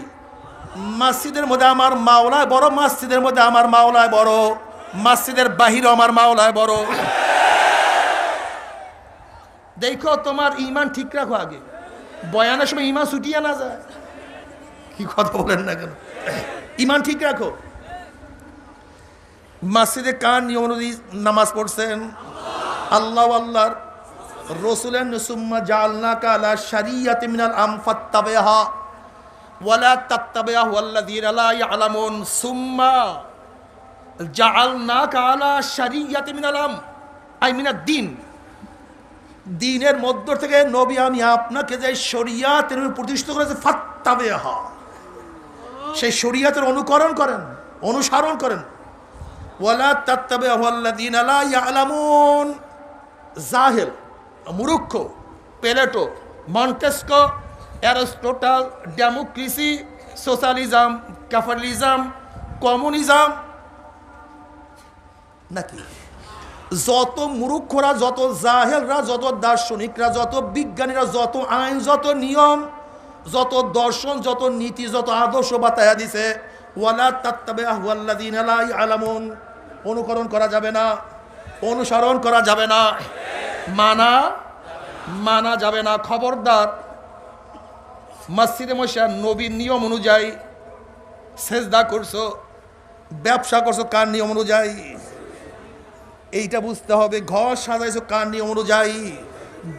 মসজিদের মধ্যে আমার মাওলায় বড়, মসজিদের মধ্যে আমার মাওলায় বড়, মসজিদের বাহিরে আমার মাওলায় বড়। দেখো তোমার ঈমান ঠিক রাখো, আগে বয়ানের সময় ঈমান ছুটিয়ে না যায়। কি কথা বলেন না কেন? ঈমান ঠিক রাখো। মসজিদে কার নিয়ম অনুযায়ী নামাজ পড়ছেন? আল্লাহ আল্লাহর রসুলের সুম্মা জাআলনাকা আলা শারিয়াতিন মিনাল আমর ফাত্তাবিহা ওয়ালা তাত্তাবিহু আল্লাযীনা লা ইয়ালামুন সুম্মা জাআলনাকা আলা শারিয়াতিন মিনাল আমর আই মিনাদ দ্বীন, দ্বীনের মধ্য থেকে নবী আমি আপনাকে যে শরিয়াতের প্রতিষ্ঠিত করেছে, ফাত্তাবিহা, সেই শরিয়াতের অনুকরণ করেন, অনুসরণ করেন। ওয়ালা তাত্তাবিহু আল্লাযীনা লা ইয়ালামুন, জাহেল, মূর্খ, Plato, Montesquieu, Aristotle, democracy, socialism, capitalism, communism নাকি যত মূর্খরা, যত জাহেলরা, যত দার্শনিকরা, যত বিজ্ঞানীরা, যত আইন, যত নিয়ম, যত দর্শন, যত নীতি, যত আদর্শ বাতায়া দিছে, ওয়ালা তাত্তাবিহু আল্লাযীনা লা ইয়ালামুন, অনুকরণ করা যাবে না, অনুসরণ করা যাবে না, মানা যাবে না। খবরদার, মসজিদে মশা নবীর নিয়ম অনুযায়ী সেজদা করছো, ব্যবসা করছো কার নিয়ম অনুযায়ী, এইটা বুঝতে হবে। ঘর সাজাইছো কার নিয়ম অনুযায়ী,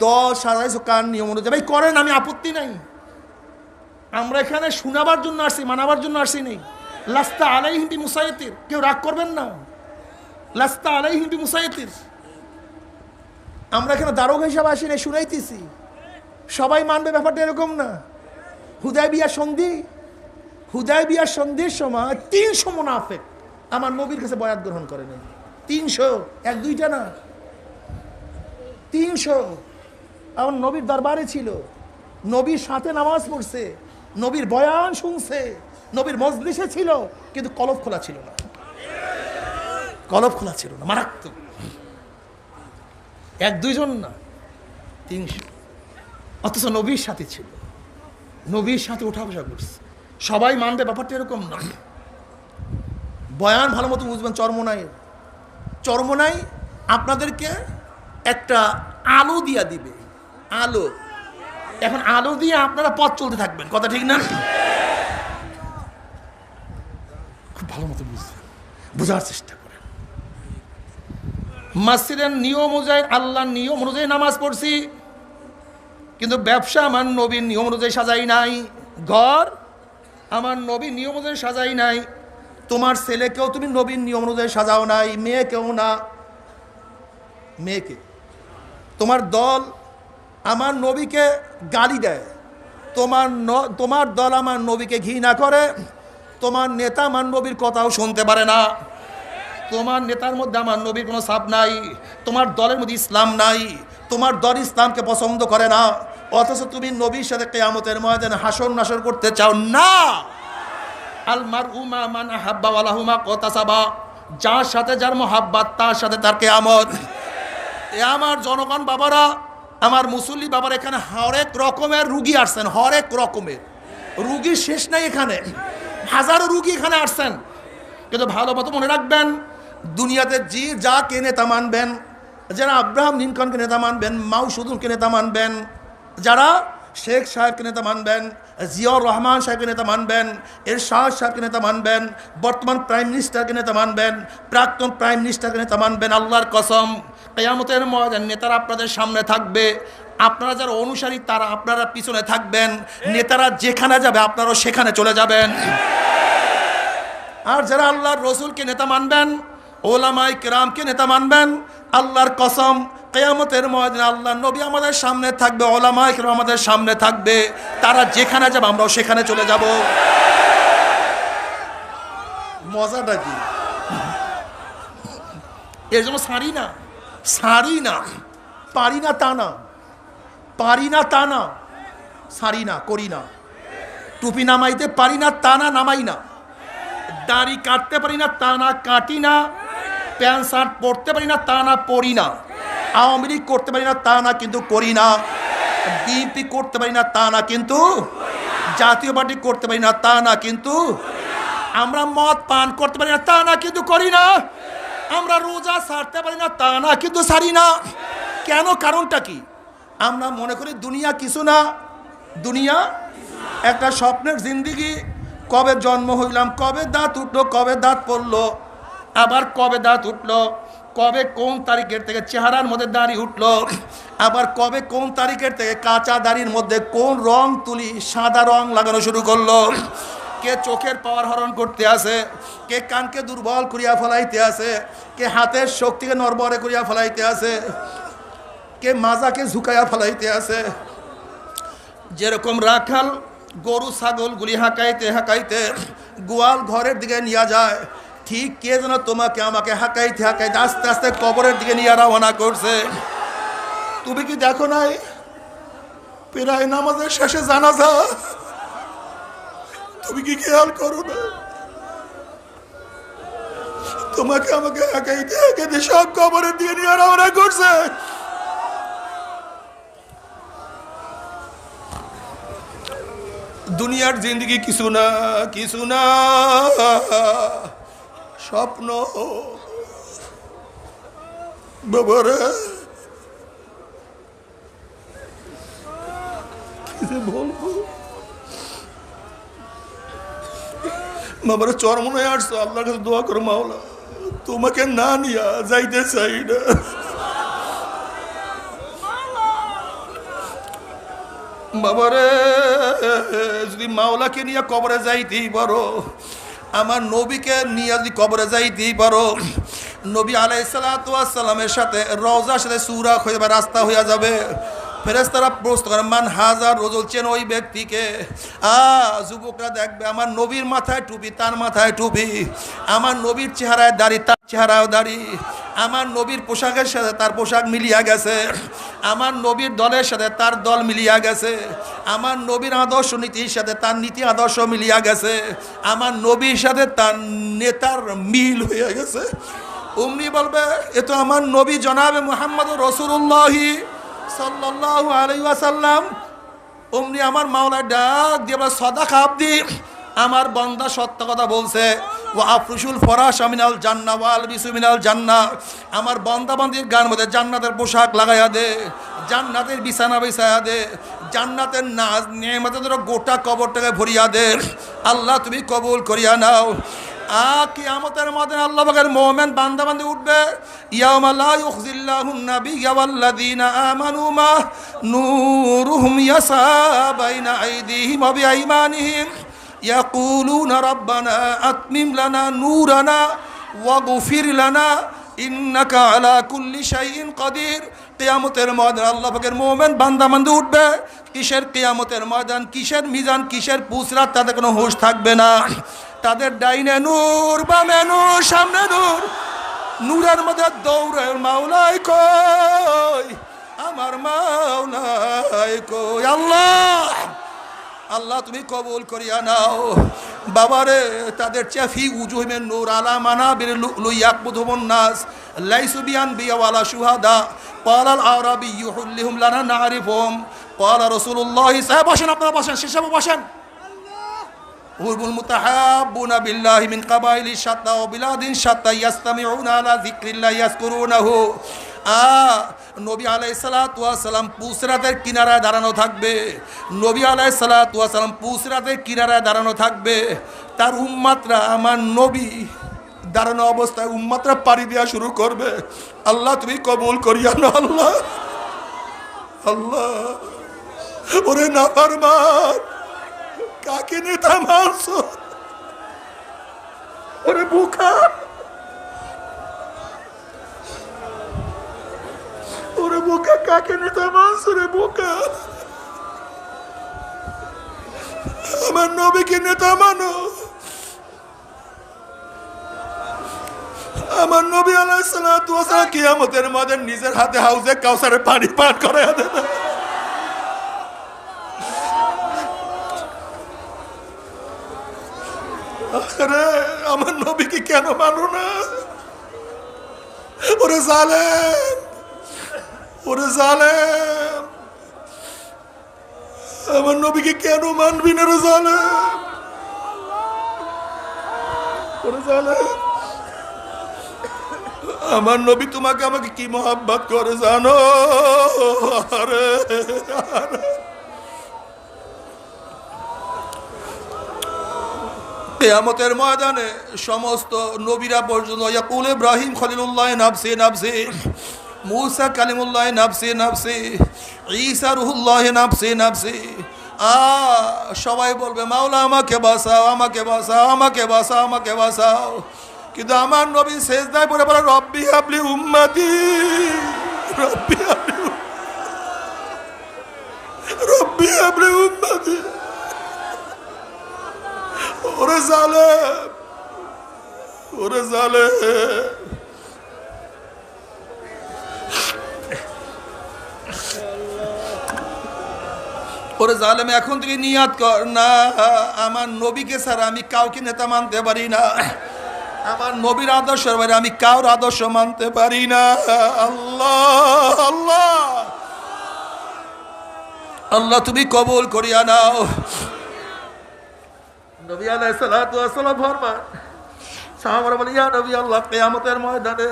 দল সাজাইছো কার নিয়ম অনুযায়ী। ভাই করেন, আমি আপত্তি নাই, আমরা এখানে শোনাবার জন্য আসছি, মানাবার জন্য আসছি নেই। লাস্তা আলাইহিম বিমুসাইতির, কেউ রাগ করবেন না, লাস্তা আলাইহিম বিমুসাইতির। আমরা এখানে দারোগা হিসাবে আসি নাই, শুনাইতেছি, সবাই মানবে ব্যাপারটা এরকম না। হুদায়বিয়ার সন্ধির সময় 300 মুনাফিক আমার নবীর কাছে বয়াত গ্রহণ করে নেন। 300, এক দুইটা না, 300 আমার নবীর দরবারে ছিল, নবীর সাথে নামাজ পড়ছে, নবীর বয়ান শুনছে, নবীর মজলিসে ছিল, কিন্তু কলব খোলা ছিল না, কলব খোলা ছিল না, মারাত্মক। এক দুইজন না, 300। অথচ নবীর সাথে ছিল, নবীর সাথে ওঠা বসা করছে। সবাই মানবে ব্যাপারটা এরকম না। বয়ান ভালো মতো বুঝবেন। চরমোনাই আপনাদেরকে একটা আলো দিয়া দিবে, আলো। এখন আলো দিয়ে আপনারা পথ চলতে থাকবেন, কথা ঠিক না? খুব ভালো মতো বুঝবেন, বোঝার চেষ্টা করেন। মসজিদের নিয়ম অনুযায়ী, আল্লাহর নিয়ম অনুযায়ী নামাজ পড়ছি, কিন্তু ব্যবসা আমার নবীর নিয়ম অনুযায়ী সাজাই নাই, ঘর আমার নবীর নিয়ম অনুযায়ী সাজাই নাই, তোমার ছেলেকেও তুমি নবীর নিয়ম অনুযায়ী সাজাও নাই, মেয়েকেও না। মেয়েকে তোমার দল আমার নবীকে গালি দেয়, তোমার দল আমার নবীকে ঘৃণা করে, তোমার নেতা আমার নবীর কথাও শুনতে পারে না, তোমার নেতার মধ্যে আমার নবীর কোনো ছাপ নাই, তোমার দলের মধ্যে ইসলাম নাই, তোমার দল ইসলামকে পছন্দ করে না, অথচ তুমি নবীর সাথে কিয়ামতের ময়দানে হাসর নাসর করতে চাও না। আল মারউ মা মান আহাব্বা ওয়া লাহুমা কতাসাবা, যার সাথে যার মোহাব্বত তার সাথে তার কিয়ামত। এ আমার জনগণ বাবারা, আমার মুসল্লি বাবার, এখানে হরেক রকমের রুগী আসছেন, হরেক রকমের রুগী শেষ নাই। এখানে হাজারো রুগী এখানে আসছেন, কিন্তু ভালো মতো মনে রাখবেন, দুনিয়াতে যা কে নেতা মানবেন, যারা আব্রাহাম লিঙ্কনকে নেতা মানবেন, মাউ সুদুনকে নেতা মানবেন, যারা শেখ সাহেবকে নেতা মানবেন, জিয়াউর রহমান সাহেবকে নেতা মানবেন, এরশাদ সাহেবকে নেতা মানবেন, বর্তমান প্রাইম মিনিস্টারকে নেতা মানবেন, প্রাক্তন প্রাইম মিনিস্টারকে নেতা মানবেন, আল্লাহর কসম কিয়ামতের ময়দানে নেতারা আপনাদের সামনে থাকবে, আপনারা যারা অনুসারী তারা আপনারা পিছনে থাকবেন, নেতারা যেখানে যাবে আপনারাও সেখানে চলে যাবেন। আর যারা আল্লাহর রসুলকে নেতা মানবেন, ওলামায়ে কেরামকে নেতা মানবেন, আল্লাহর কসম কিয়ামতের ময়দানে আল্লাহর নবী আমাদের সামনে থাকবে, ওলামায়ে কেরাম আমাদের সামনে থাকবে, তারা যেখানে যাবে আমরাও সেখানে চলে যাব। মজাটা কি? এর জন্য সারি না, পারি না তা না, সারি না, করি না, টুপি নামাইতে পারি না তা না, নামাই না, দাড়ি কাটতে পারি না তা না, কাটি না, প্যান্ট শার্ট পরতে পারি না তা না, পরি না, আওয়ামী লীগ করতে পারি না তা না, কিন্তু করি না, বিএনপি করতে পারি না তা না, কিন্তু জাতীয় পার্টি করতে পারি না তা না, কিন্তু আমরা মদ পান করতে পারি না তা না, কিন্তু করি না, আমরা রোজা ছাড়তে পারি না তা না, কিন্তু ছাড়ি না। কেন? কারণটা কি? আমরা মনে করি দুনিয়া কিছু না, দুনিয়া একটা স্বপ্নের জিন্দিগি। কবে জন্ম হইলাম, কবে দাঁত উঠলো, কবে দাঁত পড়লো, আবার কবে দাঁত উঠলো, কবে কোন তারিখের থেকে চেহারার মধ্যে দাড়ি উঠলো, আবার কবে কোন তারিখের থেকে কাঁচা দাড়ির মধ্যে কোন রং তুলি সাদা রং লাগানো শুরু করলো, কে চোখের পাওয়ার হরণ করতে আছে, কে কানকে দুর্বল করিয়া ফেলাইতে আছে, কে হাতের শক্তিকে নড়বড়ে করিয়া ফেলাইতে আছে, কে মাজাকে ঝুঁকাইয়া ফেলাইতে আছে। যেরকম রাখাল গরু ছাগলগুলি হাঁকাইতে হাঁকাইতে গোয়াল ঘরের দিকে নিয়ে যায়, ঠিক কে যেন তোমাকে আমাকে হাঁকাইতে হাঁকাইতে আস্তে আস্তে কবরের দিকে নিয়ে রওনা করছে। তুমি কি দেখো নাই প্রায় নামাজের শেষে জানাজা? তুমি কি খেয়াল করো না? তোমাকে আমাকে হাঁকাইতে হাঁকাইতে সব কবরের দিকে নিয়ে রওনা করছে। দুনিয়ার জিন্দিগি কিছু না, কিছু না, স্বপ্ন। বাবারা কি বলবো, বাবারা চরমনায় আসছো, আল্লাহর কাছে দোয়া করো, মাওলা তোমাকে না নিয়া যাইতে চাই না। বাবারে যদি মাওলাকে নিয়ে কবরে যাইতেই পারো, আমার নবীকে নিয়ে যদি কবরে যাইতেই পারো, নবী আলাইহিস সালাতু ওয়াস সালামের সাথে রওজার সাথে সূরা হয়ে যাবে, রাস্তা হয়ে যাবে। ফেরেশতারা প্রশ্ন করে মান হাজার রজুল, চেন ওই ব্যক্তিকে? যুবকরা দেখবে আমার নবীর মাথায় টুপি, তার মাথায় টুপি, আমার নবীর চেহারায় দাড়ি, তার চেহারায় দাড়ি, আমার নবীর পোশাকের সাথে তার পোশাক মিলিয়া গেছে, আমার নবীর দলের সাথে তার দল মিলিয়া গেছে, আমার নবীর আদর্শ নীতির সাথে তার নীতি আদর্শ মিলিয়া গেছে, আমার নবীর সাথে তার নেতার মিল হয়ে গেছে। উম্মি বলবে এ তো আমার নবী জনাবে মুহাম্মদ রাসূলুল্লাহ সাল্লাল্লাহু আলাইহি ওয়াসাল্লাম, অমনি আমার মাওলার ডাক দিয়ে বলে, সাদাকা আবদি, আমার বান্দা সত্য কথা বলছে। ওয়া আফরুশুল ফরাশ মিনাল জান্নাহ ওয়া আলবিসু মিনাল জান্নাহ, আমার বান্দা বান্দির গায়ের মধ্যে জান্নাতের পোশাক লাগাইয়া দে, জান্নাতের বিছানা বিছাইয়া দে, জান্নাতের নাজ নেয়ামতের গোটা কবরটাকে ভরিয়া দে। আল্লাহ তুমি কবুল করিয়া নাও। কিয়ামতের ময়দানে আল্লাহ পাকের মুমিন বান্দা বান্দি উঠবে, ইয়াউমা লা ইউখজিল্লাহুন নাবিয়্যা ওয়াল্লাযীনা আমানু মা নূরুহুম ইয়াসা বাইনা আইদিহিম ওয়া বিআইমানিহিম ইয়াকুলুনা রাব্বানা আতমিম লানা নূরানা ওয়াগফির লানা ইন্নাকা আলা কুল্লি শাইইন কাদির। কিয়ামতের ময়দানে আল্লাহ পাকের মুমিন বান্দা বান্দি উঠবে। কিসের কিয়ামতের ময়দান, কিসের মিজান, কিসের পুসরাত, তাদের কোনো হুঁশ থাকবে না। তাদের ডাইনে নূর, বামে নূর, সামনে নূর, নূরের মধ্যে দৌড়ে মাওলাই কই, আমার মাওলাই কই। আল্লাহ আল্লাহ তুমি কবুল করিয়া নাও। বাবারে তাদের চাফি উজুহিমের নূর আলা মানাবির লুইয়াকবুদহুমুন নাস লাইসু বিআনবিয়া ওয়ালা শুহাদা ক্বালাল আরাবিয়্যু হুল্লিহুম লানা নারিফুহুম ক্বালা রাসূলুল্লাহ। সাহেব বসেন, আপনারা বসেন, শেষে বসেন। হুবুল মুতাহাব্বুনা বিল্লাহি মিন কাবাইলি শাত্তা ওয়া বিলাদিন শাত্তা ইয়াসতামিউনা আলা যিকরিল্লাহি ইয়াযকুরুনাহু। নবী আলাইহিস সালাতু ওয়াস সালাম পুসরাতের কিনারায় দাঁড়ানো থাকবে। নবী আলাইহিস সালাতু ওয়াস সালাম পুসরাতের কিনারায় দাঁড়ানো থাকবে। তার উম্মতরা আমার নবী দাঁড়ানো অবস্থায় উম্মতরা পাড়ি দেওয়া শুরু করবে। আল্লাহ তুমি কবুল করিয়া না। আল্লাহ আল্লাহ ওরে নাফরমান, কাকে নেতা মানছ? ওরে বোকা, ওরে বোকা, কাকে নেতা মানছ রে বোকা? আমার নবীকে নেতা মানো। আমার নবী আলাইহিস সালাতু ওয়াস সালাম কিয়ামতের ময়দানে নিজের হাতে হাউজে কাউসারের পানি পান করাইয়া দেবে। আরে আমার নবীকে কেন মানো না? ওরে জালেম, ওরে জালেম, আমার নবীকে কেন মানবি না রে জালেম? ওরে জালেম, আমার নবী তোমাকে আমাকে কি মহব্বত করে জানো? আরে কিয়ামতের ময়দানে সমস্ত নবীরা পর্যন্ত ইয়াকুল ইব্রাহিম খলিলুল্লাহ নাফসি নাফসি, মুসা কালিমুল্লাহ নাফসি নাফসি, ঈসা রুহুল্লাহ নাফসি নাফসি। সবাই বলবে মাওলা আমাকে বাঁচাও, আমাকে বাঁচাও, আমাকে বাঁচাও, আমাকে বাঁচাও। কিন্তু আমার নবী সেজদায় পড়ে বলে রব্বি হাবলি উম্মতি, রব্বি হাবলি, রব্বি হাবলি উম্মতি। ওরে জালেম, ওরে জালেম, ওরে জালেম, এখন থেকে নিয়াত কর না আমার নবীকে ছাড়া আমি কাউকে নেতা মানতে পারি না। আমার নবীর আদর্শ বাইরে আমি কাউর আদর্শ মানতে পারি না। আল্লাহ আল্লাহ আল্লাহ তুমি কবুল করিয়া নাও। নবী আলাইহিস সালাতু ওয়াস সালাম ফরমান, সাহাবারা বলে ইয়া নবী আল্লাহ, কিয়ামতের ময়দানে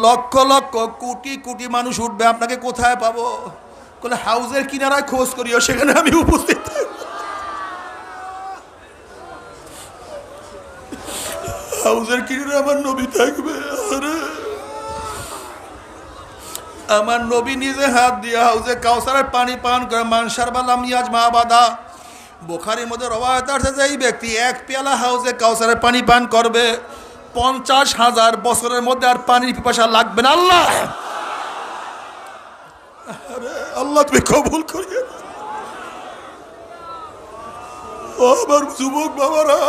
লক্ষ লক্ষ কোটি কোটি মানুষ উঠবে, আপনাকে কোথায় পাবো? বলে হাউজের কিনারায় খোঁজ করিও, সেখানে আমি উপস্থিত থাকব। হাউজের কিনারে আমার নবী থাকবে। আরে আমার নবী নিজে হাত দিয়ে হাউজে কাউসারের পানি পান করে। মানসার বালাম ইয়াজ মাবাদা, বুখারীর মধ্যে রওয়ায়াত আছে যে এই ব্যক্তি এক পেয়ালা হাউজে কাউসারের পানি পান করবে, 50,000 বছরের মধ্যে আর পানির পিপাসা লাগবে না। আল্লাহ আরে আল্লাহ তুমি কবুল করিয়ে। ও আমার যুবক বাবারা,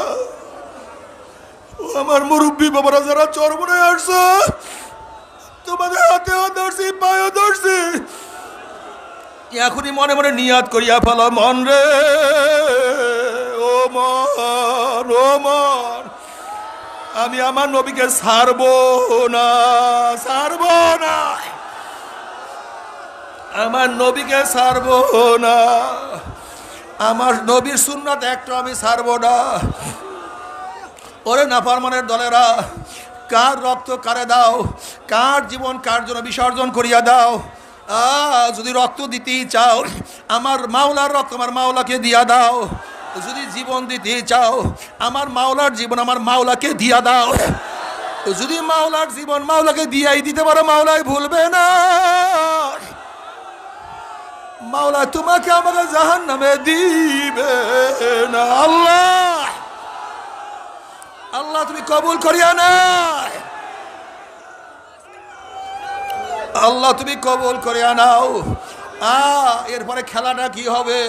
ও আমার মুরব্বী বাবারা যারা চরমনে আসছো, তোমাদের হাতেও ধরছি, পায়েও ধরছি, এখনই মনে মনে নিয়াত করিয়া ফেলো, মন রে ও মন, ও মন, আমি আমার নবীকে ছাড়বো না, ছাড়বো না। আমার নবীকে ছাড়বো না, আমার নবীর সুন্নাত একটা আমি ছাড়বো না। ওরে নাফরমানের দলেরা, কার রক্ত কারে দাও, কার জীবন কার জন্য বিসর্জন করিয়া দাও। যদি রক্ত দিতেই চাও, আমার মাওলার রক্ত আমার মাওলাকে দিয়া দাও। যদি জীবন দিতে চাও, আমার মাওলার জীবন আমার মাওলাকে দিয়া দাও। যদি মাওলার জীবন মাওলাকে দিয়াই দিতে পারো, মাওলাই ভুলবে না। মাওলা তোমাকে আমাকে জাহান্নামে দিবে না। আল্লাহ, আল্লাহ তুমি কবুল করিয়া না, আল্লাহ তুমি কবুল করিয়া নাও। এরপরে খেলাটা কি হবে?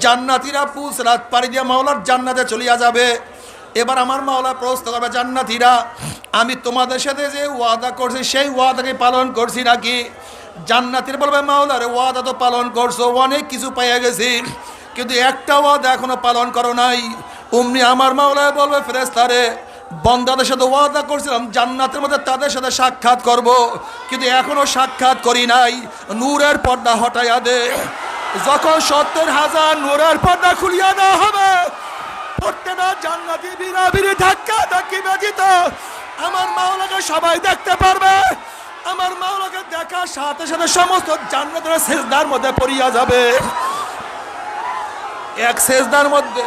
জান্নাতীরা পুসরাত পাড়ি দিয়া মাওলার জান্নাতে চলিয়া যাবে। এবার আমার মাওলা প্রশ্ন করবে, জান্নাতীরা আমি তোমাদের সাথে যে ওয়াদা করছি সেই ওয়াদাকে পালন করছি নাকি? জান্নাতীরা বলবে, মাওলার ওয়াদা তো পালন করছো, অনেক কিছু পাইয়া গেছি, কিন্তু একটা ওয়াদা এখনো পালন করো নাই। অমনি আমার মাওলা বলবে, ফেরেশতারে বন্দাদের সাথে ওয়াদা করছিলাম জান্নাতের মধ্যে তাদের সাথে সাক্ষাৎ করব, কিন্তু এখনো সাক্ষাৎ করি নাই। নূরের পর্দা হটাইয়া দে। যখন 70,000 নূরের পর্দা খুলিয়া দেওয়া হবে, প্রত্যেকটা জান্নাতি বিরাবিরি ধাক্কা ধাক্কি ব্যতীত আমার মাওলাকে সবাই দেখতে পারবে। আমার মাওলাকে দেখার সাথে সাথে সমস্ত জান্নাতের সেজদার মধ্যে পড়িয়া যাবে। এক সেজদার মধ্যে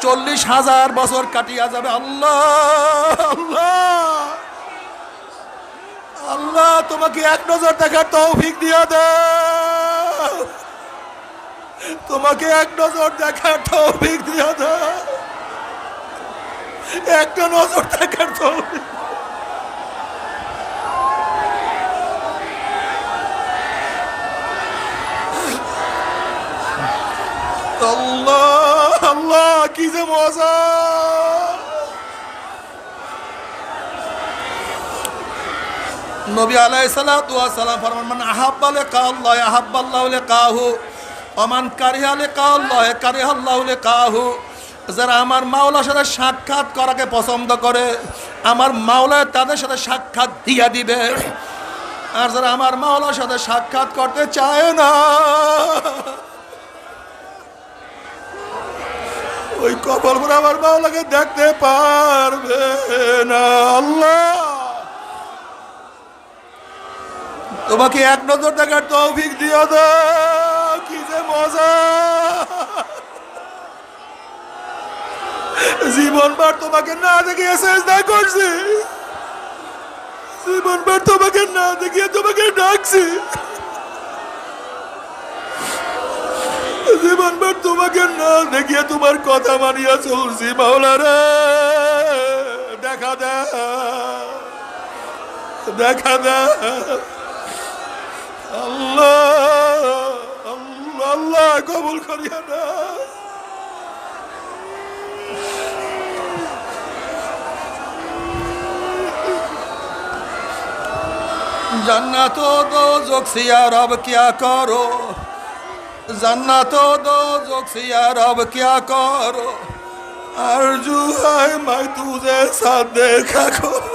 40,000 বছর কাটিয়া যাবে। আল্লাহ, আল্লাহ, আল্লাহ তোমাকে এক নজর দেখার তৌফিক দিয়া দাও, তোমাকে এক নজর দেখার তৌফিক দিয়া দাও, একটা নজর দেখার তৌফিক। আল্লাহ, আল্লাহ কি যে মজা। নবী আলাইহিস সালাতু ওয়াস সালাম ফরমান, মান আহাব্বা লিকা আল্লাহ আহাব্বাল্লাহু লিকাহু ওয়া মান কারিহা লিকা আল্লাহ কারিহাল্লাহু লিকাহু। যারা আমার মাওলার সাথে সাক্ষাৎ করাকে পছন্দ করে, আমার মাওলা তাদের সাথে সাক্ষাৎ দিয়া দিবে। আর যারা আমার মাওলার সাথে সাক্ষাৎ করতে চায় না, ওই কপাল করে আমার মাওলাকে দেখতে পারবে না। আল্লাহ তোমাকে এক নজর দেখার তৌফিক দিয়া দাও। কি যে মজা। জীবনভর তোমাকে না দেখিয়ে সেজদা করছি, জীবনভর তোমাকে না দেখিয়ে তোমাকে ডাকছি, জীবনভর তোমাকে না দেখিয়ে তোমার কথা মানিয়া চলছি। মাওলা রে দেখা দে, দেখা দে। আল্লাহ, আল্লাহ, আল্লাহ কবুল করিয়া না। जन्नत दोज़ख से या रब क्या करो, जन्नत दोज़ख से या रब क्या करो, आरज़ू है मैं तुझे साथ देखा करो।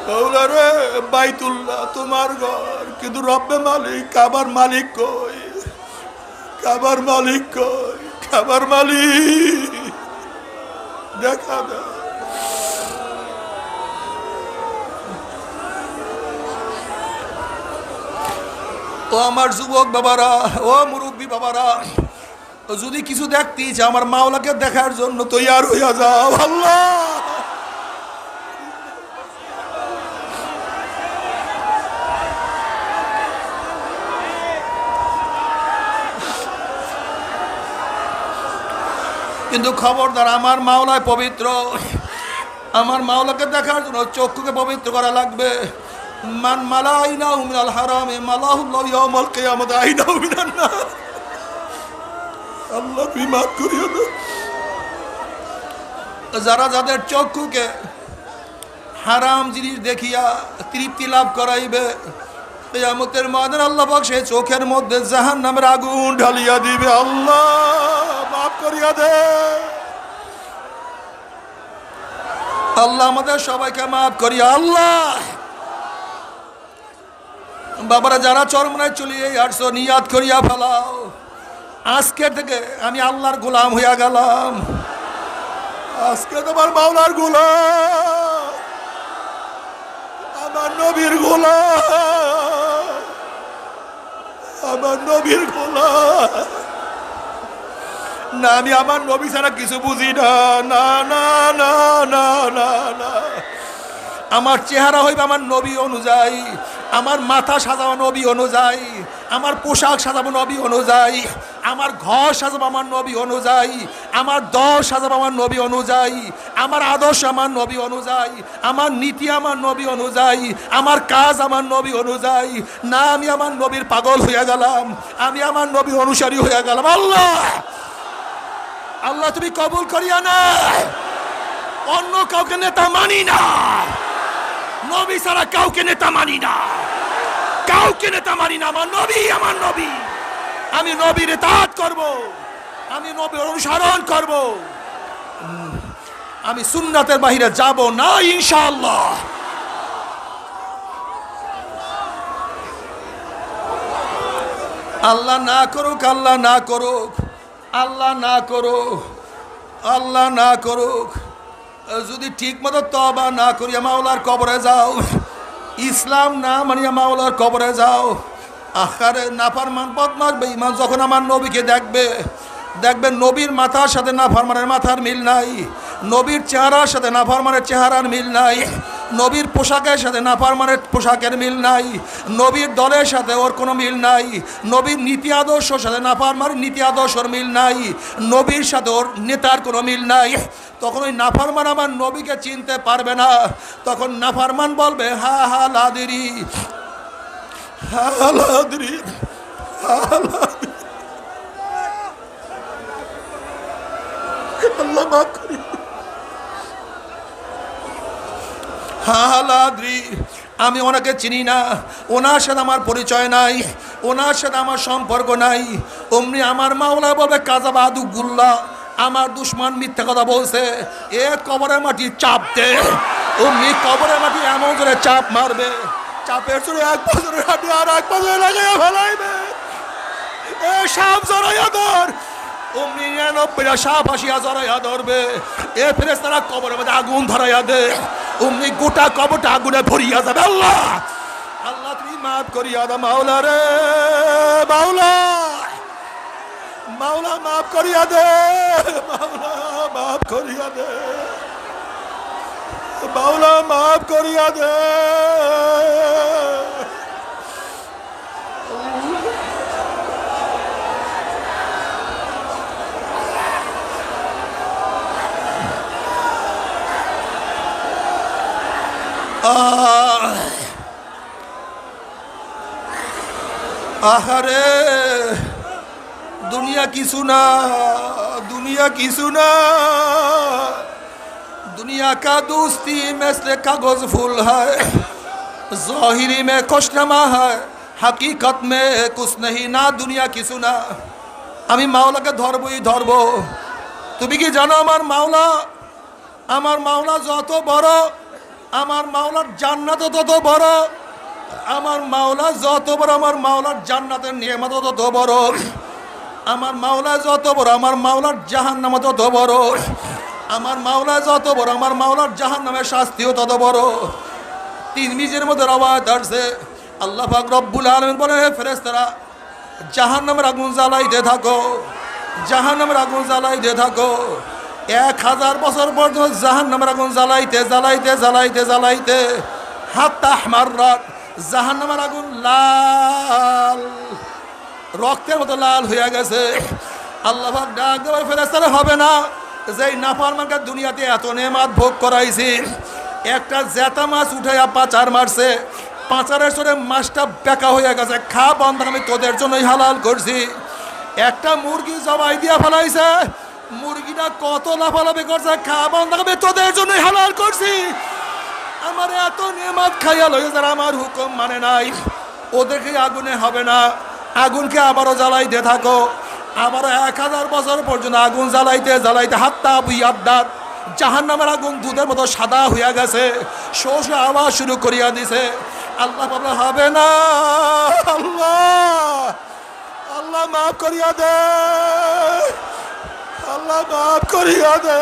मौला रे বাইতুল্লাহ তোমার ঘর, কিন্তু রব্বে মালিক কাবার মালিক কই, কাবার মালিক কই, কাবার মালিক দেখা দে। ও আমার যুবক বাবারা, ও মুরব্বী বাবারা, যদি কিছু দেখতেই চাও আমার মাওলাকে দেখার জন্য তৈয়ার হইয়া যাও। আল্লাহ কিন্তু খবরদার, আমার মাওলায় পবিত্র, আমার মাওলাকে দেখার জন্য চক্ষুকে পবিত্র করা লাগবে। মান মালা আইনাহু মিনাল হারামে মালাহুল্লাহু ইয়াউমাল কিয়ামাতি আইনাহু মিনান নার। আল্লাহ তুমি মাফ করিও না। যারা যাদের চক্ষুকে হারাম জিনিস দেখিয়া তৃপ্তি লাভ করাইবে, কিয়ামতের ময়দানে আল্লাহ পাক সেই চোখের মধ্যে জাহান্নামের আগুন ঢালিয়া দিবে। আল্লাহ মাফ করিয়া দে। আল্লাহ আমাদের সবাইকে মাফ করিয়া আল্লাহ। বাবারা যারা চরমনায় চলিয়ে আসছো নিয়াত করিয়া ফেলাও, আজকে থেকে আমি আল্লাহর গোলাম হইয়া গেলাম। আজকে তোমার মাওলার গোলাম, আমার নবীর গোলাম, আমার নবীর গোলাম। না আমি আমার নবী ছাড়া কিছু বুঝি না, না না না না না না। আমার চেহারা হইবে আমার নবী অনুযায়ী, আমার মাথা সাজাবো নবী অনুযায়ী, আমার পোশাক সাজাবো নবী অনুযায়ী, আমার ঘর সাজাবো আমার নবী অনুযায়ী, আমার দল সাজাবো আমার নবী অনুযায়ী, আমার আদর্শ আমার নবী অনুযায়ী, আমার নীতি আমার নবী অনুযায়ী, আমার কাজ আমার নবী অনুযায়ী। না আমি আমার নবীর পাগল হইয়া গেলাম, আমি আমার নবীর অনুসারী হইয়া গেলাম। আল্লাহ আল্লাহ তুমি কবুল করিয়া না। অন্য কাউকে নেতা মানি না, নবী ছাড়া কাউকে নেতা মানি না, কাউকে নেতা মানি না। আমার নবী, আমার নবী, আমি নবীর ইতাআত করব, আমি নবীর অনুসরণ করব, আমি সুন্নাতের বাহিরে যাব না ইনশাআল্লাহ। আল্লাহ না করুক, আল্লাহ না করুক, আল্লাহ না করুক, আল্লাহ না করুক। যদি ঠিক মতো তওবা না করিয়া মাওলার কবরে যাও, ইসলাম না মানিয়া মাওলার কবরে যাও, আখারে নাফরমান বদমাশ বেঈমান যখন আমার নবীকে দেখবে, দেখবে নবীর মাথার সাথে নাফরমানের মাথার মিল নাই, নবীর চেহারার সাথে নাফরমানের চেহারার মিল নাই, নবীর পোশাকের সাথে নাফরমানের পোশাকের মিল নাই, নবীর দলের সাথে ওর কোনো মিল নাই, নবীর নীতি আদর্শের সাথে নাফরমানের নীতি আদর্শের মিল নাই, নবীর সাথে ওর নেতার কোনো মিল নাই। তখন ওই নাফরমান আমার নবীকে চিনতে পারবে না। তখন নাফরমান বলবে হা হা লাদিরি, হা লাদিরি, হা লাদিরি। আল্লাহ মাফ করি। হালাদ্রি আমি ওনাকে চিনি না, ওনার সাথে আমার পরিচয় নাই, ওনার সাথে আমার সম্পর্ক নাই। অমনি আমার মাওলা বলবে কাযাবাদু গুল্লা, আমার দুশ্মন মিথ্যা কথা বলছে, এ কবরের মাটি চাপ দে। অমনি কবরের মাটি এমন করে চাপ মারবে, চাপের চড়ে এক বছরের হাঁটি আর এক বছরে লাগাইয়া ফেলাইবে। এ সাপ জড়াইয়া ধর। অমনি ৯৯টা সাপ আসিয়া জড়াইয়া ধরবে। এ ফেরেশতারা কবরের মধ্যে আগুন ধরাইয়া দে। অমনি গোটা কবরটা আগুনে ভরিয়া যাবে। আল্লাহ আল্লাহ তুমি মাফ করিয়া দাও মাওলা রে, মাওলা মাওলা মাফ করিয়া দে, মাওলা মাফ করিয়া দে, মাওলা মাফ করিয়া দে। আহারে दुनिया की सुना, दुनिया की सुना, दुनिया का दोस्ती مثل कागज फूल है, ज़ाहिरी में खुशनमा है, हकीकत में कुछ नहीं ना। दुनिया की सुना, আমি মাওলাকে ধরবই ধরব। তুমি কি জানো আমার মাওলা যত বড়, আমার মাওলার জান্নাত তত বড়, আমার মাওলা যত বড়, আমার মাওলার জান্নাতের নিয়ামত তত বড়, আমার মাওলা যত বড়, আমার মাওলার জাহান্নাম তত বড়, আমার মাওলা যত বড়, আমার মাওলার জাহান্নামের শাস্তিও তত বড়। তিরমিজির মধ্যে রওয়ায়াত আছে, আল্লাহ পাক রব্বুল আলামিন বলেন হে ফেরেশতারা জাহান্নামের আগুন জ্বালাইতে থাকো, জাহান্নামের আগুন জ্বালাইতে থাকো। 1000 বছর পর্যন্ত জাহান্নামের আগুন জ্বালাইতে জ্বালাইতে জ্বালাইতে জ্বালাইতে হাত্তা আহমাররাত, জাহান্নামের আগুন লাল রক্তের মতো লাল হয়ে গেছে। আল্লাহ পাক ডাক দেওয়ার ফেরেশতারা হবে না, যেই নাফরমানকে দুনিয়াতে এত নেয়ামত ভোগ করাইছি, একটা জেতা মাছ উঠাইয়া পাচার মারছে, পাচারের সরে মাছটা বেকা হয়ে গেছে, খা বন্ধ, আমি তোদের জন্যই হালাল করছি। একটা মুরগি জবাই দিয়া ফেলাইছে, মুরগিটা কত লাফালাফি করছে, খা বন্ধ, আমি তোদের জন্যই হালাল করছি। আমার এত নেয়ামত খাইয়া লইয়া যারা আমার হুকুম মানে নাই, ওদেরকে আগুনে হবে না, আগুনকে আবারও জ্বালাইতে থাকো, আবারও 1000 বছর পর্যন্ত আগুন জ্বালাইতে জ্বালাইতে হাত্তা বিয়াদ্দাত, জাহান্নামের আগুন দুধের মতো সাদা হইয়া গেছে, শোষ আওয়াজ শুরু করিয়া দিছে। আল্লাহ বাবা হবে না, আল্লাহ আল্লাহ মাফ করিয়া দে, আল্লাহ মাফ করিয়া দে।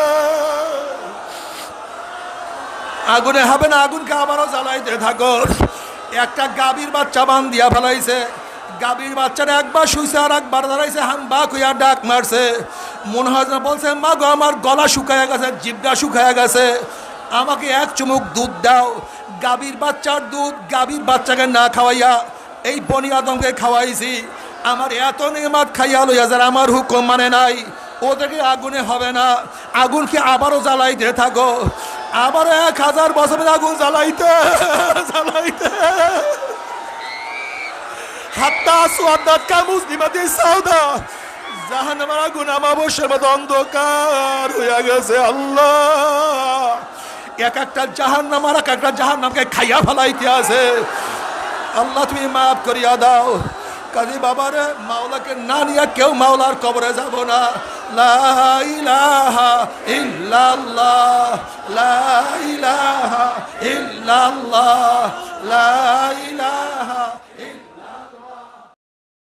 আগুনে হবে না, আগুনকে আবারও জ্বালাইতে থাকো। একটা গাভীর বাচ্চা বান দিয়া ফেলাইছে, গাভীর বাচ্চাটা একবার শুইছে আর একবার দাঁড়াইছে, হাম্বা কইয়া ডাক মারছে। মনে হয় না বলছে, মা গো আমার গলা শুকায়া গেছে, জিভটা শুকায়া গেছে, আমাকে এক চুমুক দুধ দাও। গাভীর বাচ্চার দুধ গাভীর বাচ্চাকে না খাওয়াইয়া এই বনি আদমকে খাওয়াইছি। আমার এত নেমাত খাইয়া লইয়া যারা আমার হুকুম মানে নাই, ওদেরকে আগুনে হবে না, আগুনকে আবারও জ্বালাইতে থাকো। আবার 1000 বছরের আগুন জ্বালাইতে জ্বালাইতে হাত্তা সুয়াদাত কামুসলিমাতি সাউদা, জাহান্নামের আগুন আমাবস্যার মতো অন্ধকার হইয়া গেছে। আল্লাহ এক একটা জাহান্নাম আর এক একটা জাহান্নামকে খাইয়া ফেলাইতে আছে। আল্লাহ তুমি মাফ করিয়া দাও। কাজী বাবারে মাওলাকে না নিয়ে কেউ মাওলার কবরে যাব না। লা ইলাহা ইল্লাল্লাহ, লা ইলাহা ইল্লাল্লাহ, লা ইলাহা